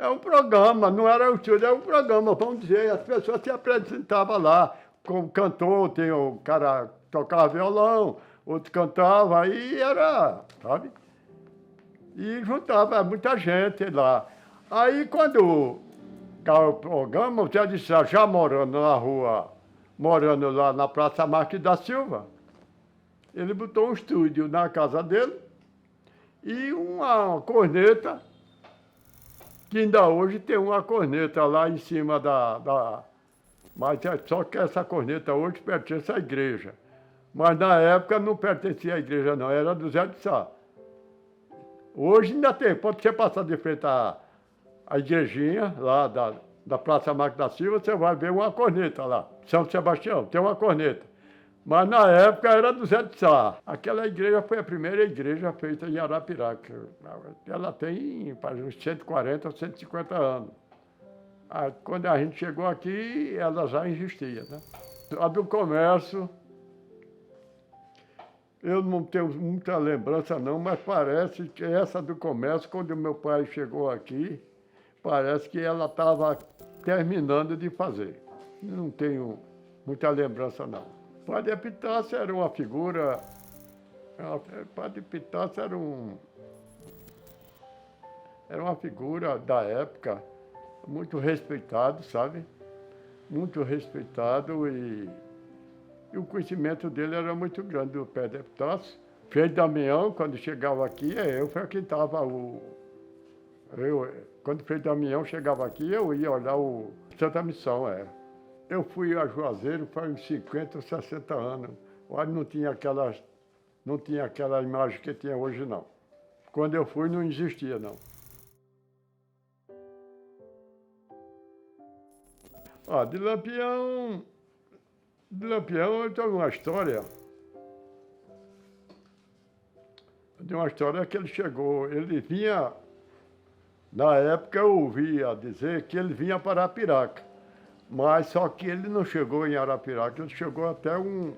um programa, não era um estúdio, era um programa, vamos dizer, as pessoas se apresentavam lá, como cantor, tem o cara que tocava violão, outro cantava, aí era, sabe? E juntava muita gente lá. Aí quando acabou o programa, o Zé de Sá, já morando lá na Praça Marques da Silva, ele botou um estúdio na casa dele e uma corneta, que ainda hoje tem uma corneta lá em cima mas só que essa corneta hoje pertence à igreja. Mas na época não pertencia à igreja não, era do Zé de Sá. Hoje ainda tem, pode você passar de frente à igrejinha lá da Praça Marques da Silva, você vai ver uma corneta lá, São Sebastião, tem uma corneta. Mas na época era do Zé de Sá. Aquela igreja foi a primeira igreja feita em Arapiraca. Ela tem uns 140 ou 150 anos. Quando a gente chegou aqui, ela já existia, né? A do comércio, eu não tenho muita lembrança não, mas parece que essa do comércio, quando o meu pai chegou aqui, parece que ela estava terminando de fazer. Não tenho muita lembrança não. Padre Epitácio era uma figura... Padre Epitácio era uma figura da época, muito respeitado, sabe? Muito respeitado e o conhecimento dele era muito grande, do Padre Epitácio. Frei Damião, quando chegava aqui, foi quem estava quando o Frei Damião chegava aqui, eu ia olhar o Santa Missão, Eu fui a Juazeiro faz uns 50 ou 60 anos. Olha, não tinha aquela imagem que tinha hoje, não. Quando eu fui, não existia, não. Ah, de Lampião eu tenho uma história. De uma história que ele chegou, ele vinha, na época eu ouvia dizer que ele vinha para Arapiraca, mas só que ele não chegou em Arapiraca, ele chegou até um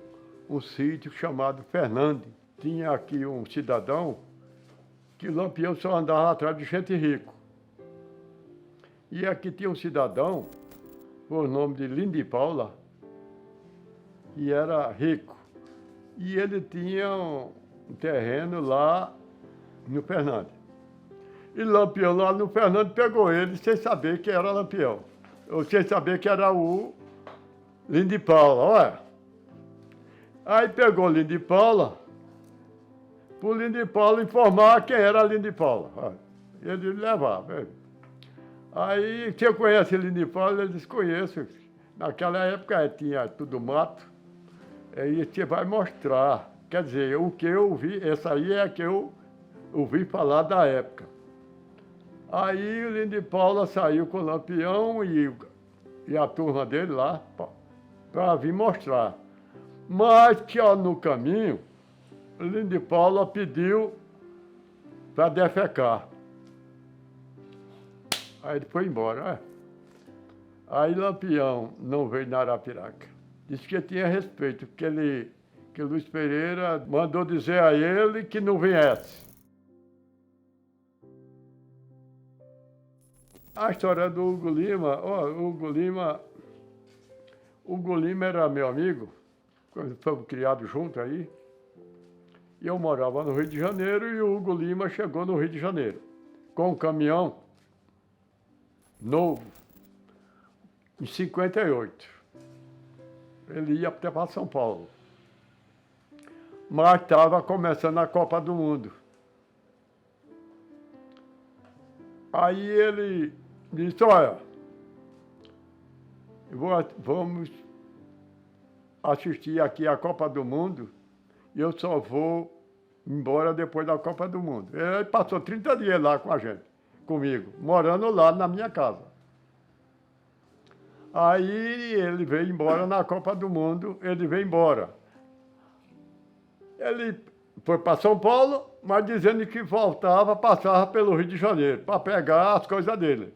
sítio chamado Fernandes. Tinha aqui um cidadão que Lampião só andava atrás de gente rico. E aqui tinha um cidadão, por nome de Lindo de Paula, e era rico. E ele tinha um terreno lá no Fernandes. E Lampião lá no Fernandes pegou ele sem saber que era Lampião. Ou sem saber que era o Lindo de Paula, olha. Aí pegou Lindo de Paula, pro Lindo de Paula informar quem era Lindo de Paula. Olha. Ele levava. Aí, você conhece Lindo de Paula? Ele disse, conheço. Naquela época tinha tudo mato. Aí você vai mostrar. Quer dizer, o que eu vi, essa aí é a que eu ouvi falar da época. Aí o Lindo de Paula saiu com o Lampião e a turma dele lá para vir mostrar. Mas que ó, no caminho, o Lindo de Paula pediu para defecar. Aí ele foi embora. Aí Lampião não veio na Arapiraca. Disse que tinha respeito, que Luiz Pereira mandou dizer a ele que não viesse. A história do Hugo Lima, Hugo Lima era meu amigo, quando fomos criados juntos aí. E eu morava no Rio de Janeiro e o Hugo Lima chegou no Rio de Janeiro com um caminhão novo, em 58. Ele ia até para São Paulo. Mas estava começando a Copa do Mundo. Aí ele disse, olha, vamos assistir aqui a Copa do Mundo e eu só vou embora depois da Copa do Mundo. Ele passou 30 dias lá com a gente, comigo, morando lá na minha casa. Aí ele veio embora na Copa do Mundo, ele veio embora. Ele foi para São Paulo, mas dizendo que voltava, passava pelo Rio de Janeiro, para pegar as coisas dele.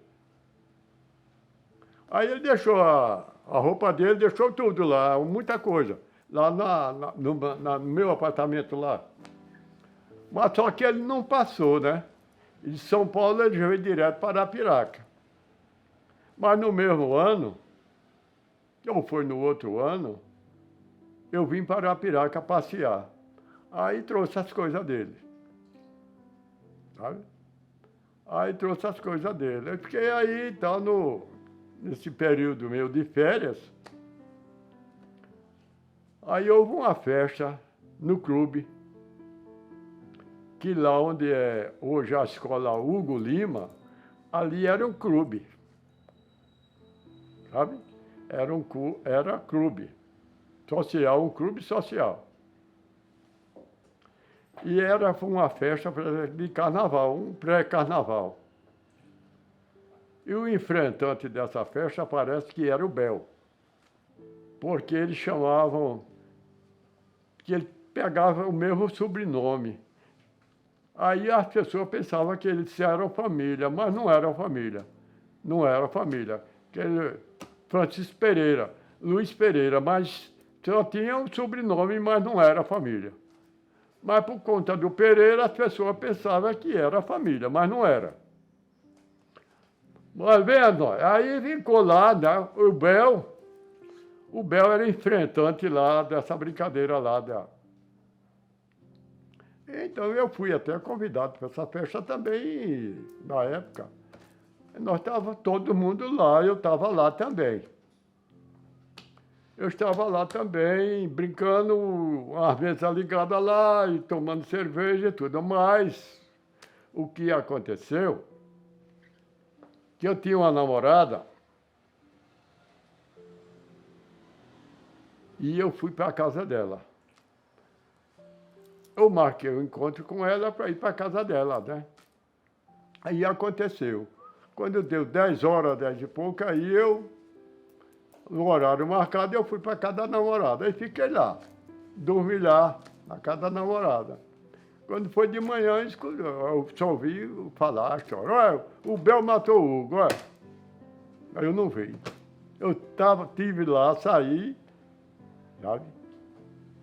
Aí ele deixou a roupa dele, deixou tudo lá, muita coisa, lá no meu apartamento lá. Mas só que ele não passou, né? E de São Paulo ele veio direto para Arapiraca. Mas no mesmo ano, ou foi no outro ano, eu vim para Arapiraca passear. Aí trouxe as coisas dele. Sabe? Aí trouxe as coisas dele. Eu fiquei aí, então, nesse período meu de férias. Aí houve uma festa no clube, que lá onde é hoje a escola Hugo Lima, ali era um clube. Sabe? Era clube social, um clube social. E foi uma festa de carnaval, um pré-carnaval. E o enfrentante dessa festa parece que era o Bel, porque eles chamavam, que ele pegava o mesmo sobrenome. Aí as pessoas pensavam que eles eram família, mas não eram família. Não era família. Francisco Pereira, Luiz Pereira, mas só tinha um sobrenome, mas não era família. Mas por conta do Pereira, as pessoas pensavam que era família, mas não era. Mas vendo, aí ficou lá, né, o Bel era enfrentante lá dessa brincadeira lá. Então eu fui até convidado para essa festa também, na época. Nós estávamos todo mundo lá, eu estava lá também. Eu estava lá também, brincando, às vezes ligada lá e tomando cerveja e tudo. Mas o que aconteceu, que eu tinha uma namorada e eu fui para a casa dela. Eu marquei um encontro com ela para ir para a casa dela, né? Aí aconteceu. Quando deu 10 horas, 10 e pouco, aí eu No horário marcado, eu fui para casa da namorada. Aí fiquei lá, dormi lá, na casa da namorada. Quando foi de manhã, eu só ouvi falar a história. Olha, o Bel matou o Hugo, olha. Aí eu não vi. Tive lá, saí, sabe?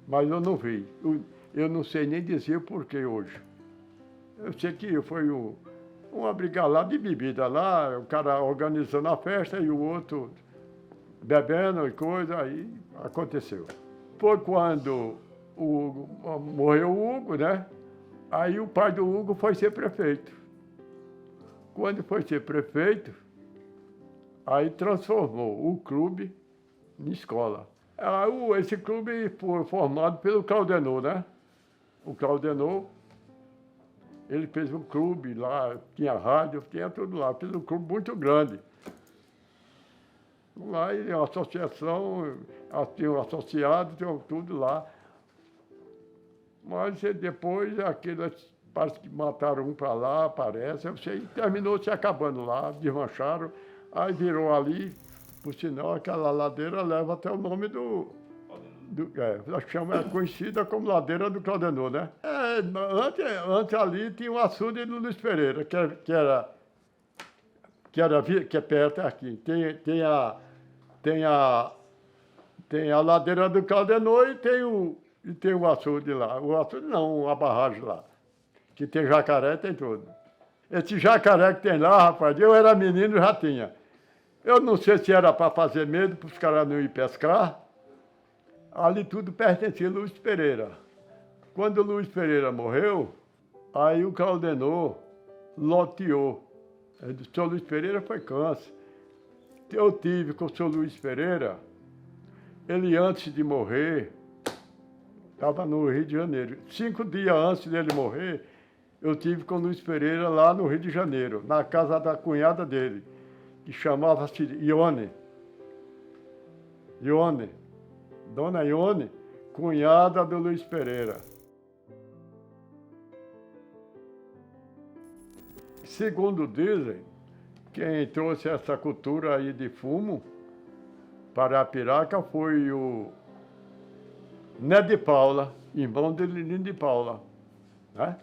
Mas eu não vi. Eu não sei nem dizer o porquê hoje. Eu sei que foi uma briga lá de bebida lá, o cara organizando a festa e o outro bebendo e coisa, aí aconteceu. Foi quando morreu o Hugo, né? Aí o pai do Hugo foi ser prefeito. Quando foi ser prefeito, aí transformou o clube em escola. Esse clube foi formado pelo Claudenor, né? O Claudenor, ele fez um clube lá, tinha rádio, tinha tudo lá, fez um clube muito grande. Lá e a associação, tinha um associado, tinha tudo lá. Mas depois aquilo, parece que mataram um para lá, parece, eu sei, terminou se acabando lá, desmancharam, aí virou ali, por sinal, aquela ladeira leva até o nome é conhecida como ladeira do Claudenor, né? Antes ali tinha o açude do Luiz Pereira, que é perto aqui. Tem a ladeira do Claudenor e tem o açude lá. O açude não, a barragem lá. Que tem jacaré, tem tudo. Esse jacaré que tem lá, rapaz, eu era menino, já tinha. Eu não sei se era para fazer medo, para os caras não ir pescar. Ali tudo pertencia a Luiz Pereira. Quando o Luiz Pereira morreu, aí o Claudenor loteou. O senhor Luiz Pereira foi câncer. Eu tive com o senhor Luiz Pereira, ele antes de morrer, estava no Rio de Janeiro. 5 dias antes dele morrer, eu tive com o Luiz Pereira lá no Rio de Janeiro, na casa da cunhada dele, que chamava-se Ione. Dona Ione, cunhada do Luiz Pereira. Segundo dizem, quem trouxe essa cultura aí de fumo para Arapiraca foi o Neto de Paula, irmão de Lino de Paula, né?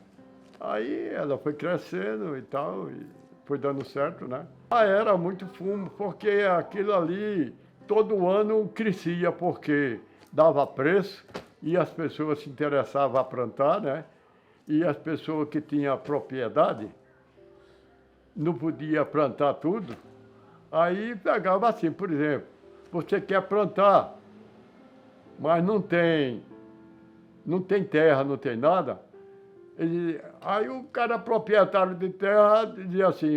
Aí ela foi crescendo e tal, e foi dando certo, né? Era muito fumo, porque aquilo ali todo ano crescia, porque dava preço e as pessoas se interessavam a plantar, né? E as pessoas que tinham propriedade não podiam plantar tudo, aí pegava assim, por exemplo, você quer plantar, mas não tem terra, não tem nada. Aí o cara proprietário de terra dizia assim,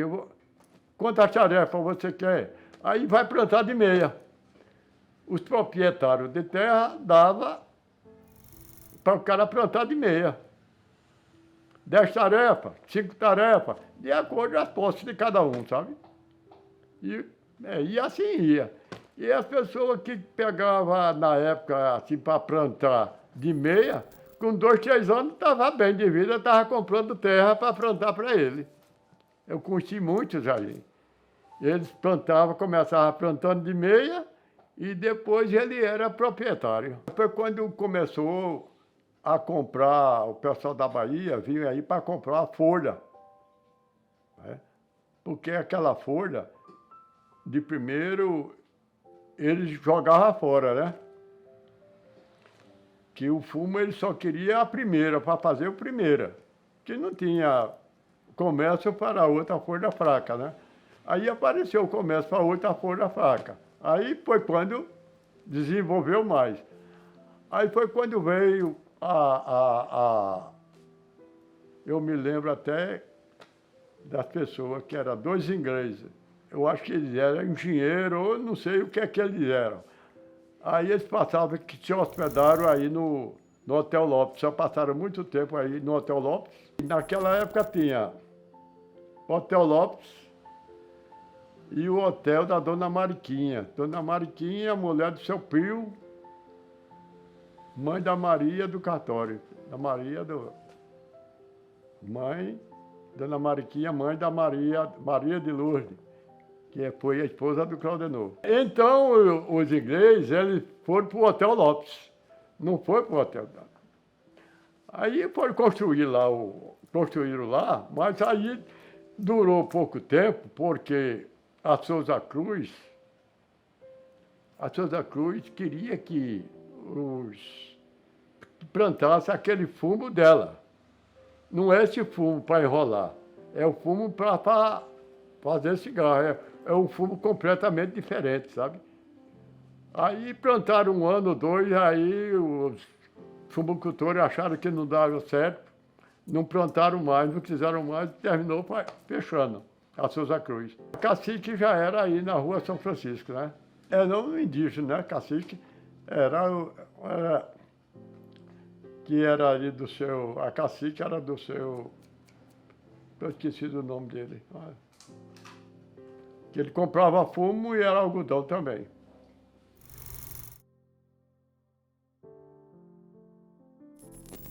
quantas tarefas você quer? Aí vai plantar de meia. Os proprietários de terra davam para o cara plantar de meia. 10 tarefas, 5 tarefas, de acordo com as posses de cada um, sabe? E assim ia. E as pessoas que pegavam na época assim para plantar de meia, com 2, 3 anos estava bem de vida, estava comprando terra para plantar para ele. Eu conheci muitos aí. Eles plantavam, começavam plantando de meia e depois ele era proprietário. Foi quando começou a comprar, o pessoal da Bahia vinha aí para comprar a folha, né? Porque aquela folha, de primeiro, eles jogavam fora, né? Que o fumo ele só queria a primeira, para fazer o primeira, que não tinha comércio para outra folha fraca, né? Aí apareceu o comércio para outra folha fraca. Aí foi quando desenvolveu mais. Aí foi quando veio eu me lembro até das pessoas que eram 2 ingleses. Eu acho que eles eram engenheiros, ou não sei o que é que eles eram. Aí eles passavam, que se hospedaram aí no Hotel Lopes. Já passaram muito tempo aí no Hotel Lopes. E naquela época tinha o Hotel Lopes e o hotel da Dona Mariquinha. Dona Mariquinha, mulher do seu Pio, mãe da Maria do Cartório. Mãe, Dona Mariquinha, mãe da Maria de Lourdes, que foi a esposa do Claudenor. Então, os ingleses, eles foram para o Hotel Lopes, não foi para o Hotel Dallas. Aí foram construíram lá, mas aí durou pouco tempo, porque a Souza Cruz queria que plantasse aquele fumo dela. Não é esse fumo para enrolar, é o fumo para fazer cigarro. É um fumo completamente diferente, sabe? Aí plantaram 1 ano, 2, aí os fumicultores acharam que não dava certo, não plantaram mais, não quiseram mais, terminou fechando a Souza Cruz. O cacique já era aí na rua São Francisco, né? Era não indígena, né? Cacique que era ali do seu... A cacique era do seu... Eu esqueci do nome dele. Que ele comprava fumo e era algodão também.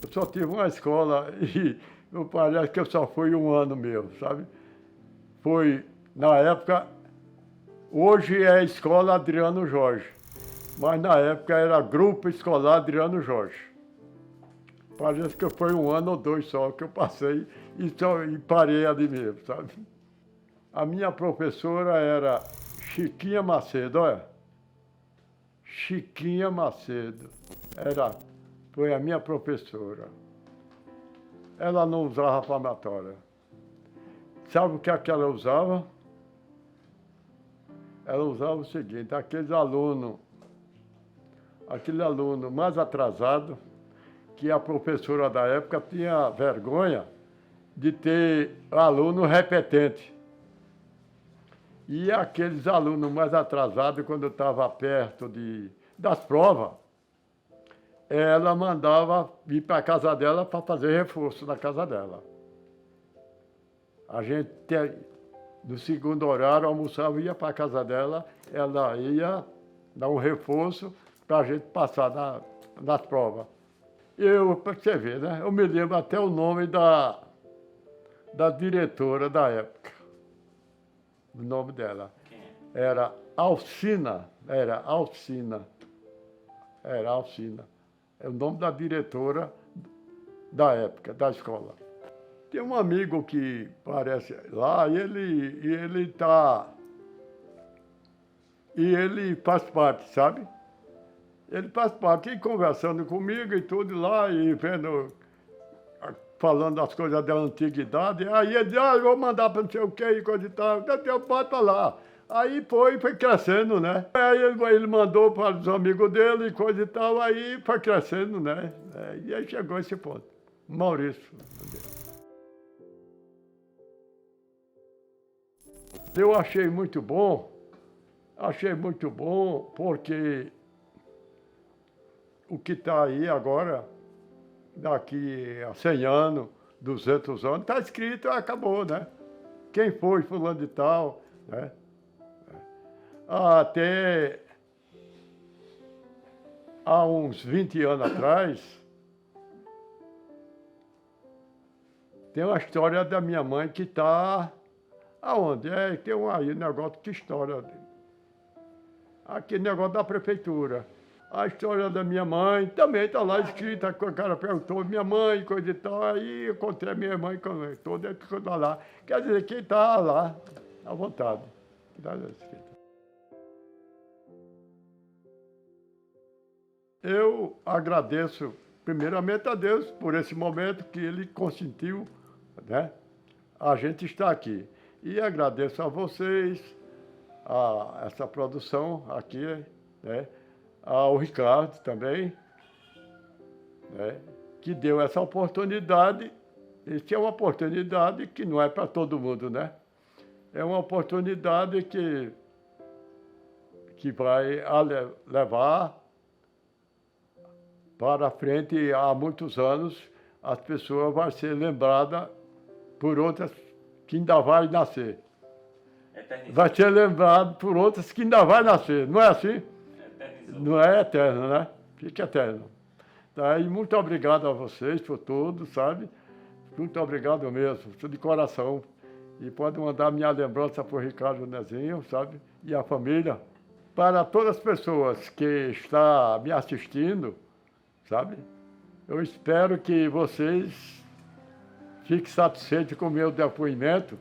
Eu só tive uma escola e parece que eu só fui 1 ano mesmo, sabe? Foi, na época, hoje é a Escola Adriano Jorge, mas na época era Grupo Escolar Adriano Jorge. Parece que foi 1 ano ou 2 só que eu passei e parei ali mesmo, sabe? A minha professora era Chiquinha Macedo, olha. Chiquinha Macedo. Foi a minha professora. Ela não usava palmatória. Sabe o que é que ela usava? Ela usava o seguinte, aquele aluno mais atrasado, que a professora da época tinha vergonha de ter aluno repetente. E aqueles alunos mais atrasados, quando eu estava perto das provas, ela mandava ir para a casa dela para fazer reforço na casa dela. A gente, no segundo horário, almoçava e ia para a casa dela, ela ia dar um reforço para a gente passar nas provas. Para você ver, né? Eu me lembro até o nome da diretora da época. O nome dela. Era Alcina. É o nome da diretora da época, da escola. Tem um amigo que parece lá, e ele faz parte, sabe? Ele faz parte, e conversando comigo e tudo lá, e falando das coisas da antiguidade. Aí ele disse, eu vou mandar para não sei o que e coisa e tal. Eu pode falar. Aí foi crescendo, né? Aí ele mandou para os amigos dele e coisa e tal, aí foi crescendo, né? E aí chegou esse ponto. Maurício. Eu achei muito bom porque o que está aí agora, daqui a 100 anos, 200 anos, está escrito, acabou, né? Quem foi fulano de tal, né? Até há uns 20 anos atrás, tem uma história da minha mãe que está... Aonde? Tem aí um negócio, que história? Aquele negócio da prefeitura. A história da minha mãe também está lá escrita, o cara perguntou minha mãe, coisa e tal, aí eu contei a minha mãe toda, ele ficou lá. Quer dizer, quem está lá, à vontade. Está escrito. Eu agradeço primeiramente a Deus por esse momento que Ele consentiu, né? A gente está aqui. E agradeço a vocês, a essa produção aqui, né? Ao Ricardo também, né? Que deu essa oportunidade. Isso é uma oportunidade que não é para todo mundo, né? É uma oportunidade que vai levar para frente há muitos anos, as pessoas vão ser lembradas por outras que ainda vai nascer. Vai ser lembrado por outras que ainda vai nascer, não é assim? Não é eterno, né? Fica eterno. Daí, muito obrigado a vocês por tudo, sabe? Muito obrigado mesmo, de coração. E pode mandar minha lembrança para o Ricardo Nezinho, sabe? E a família. Para todas as pessoas que estão me assistindo, sabe? Eu espero que vocês fiquem satisfeitos com o meu depoimento,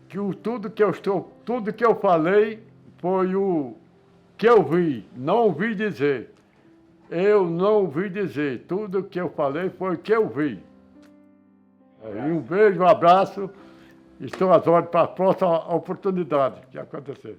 que tudo que eu falei foi o que eu vi, não ouvi dizer. Eu não ouvi dizer, tudo que eu falei foi o que eu vi. E um beijo, um abraço, estou às ordens para a próxima oportunidade que acontecer.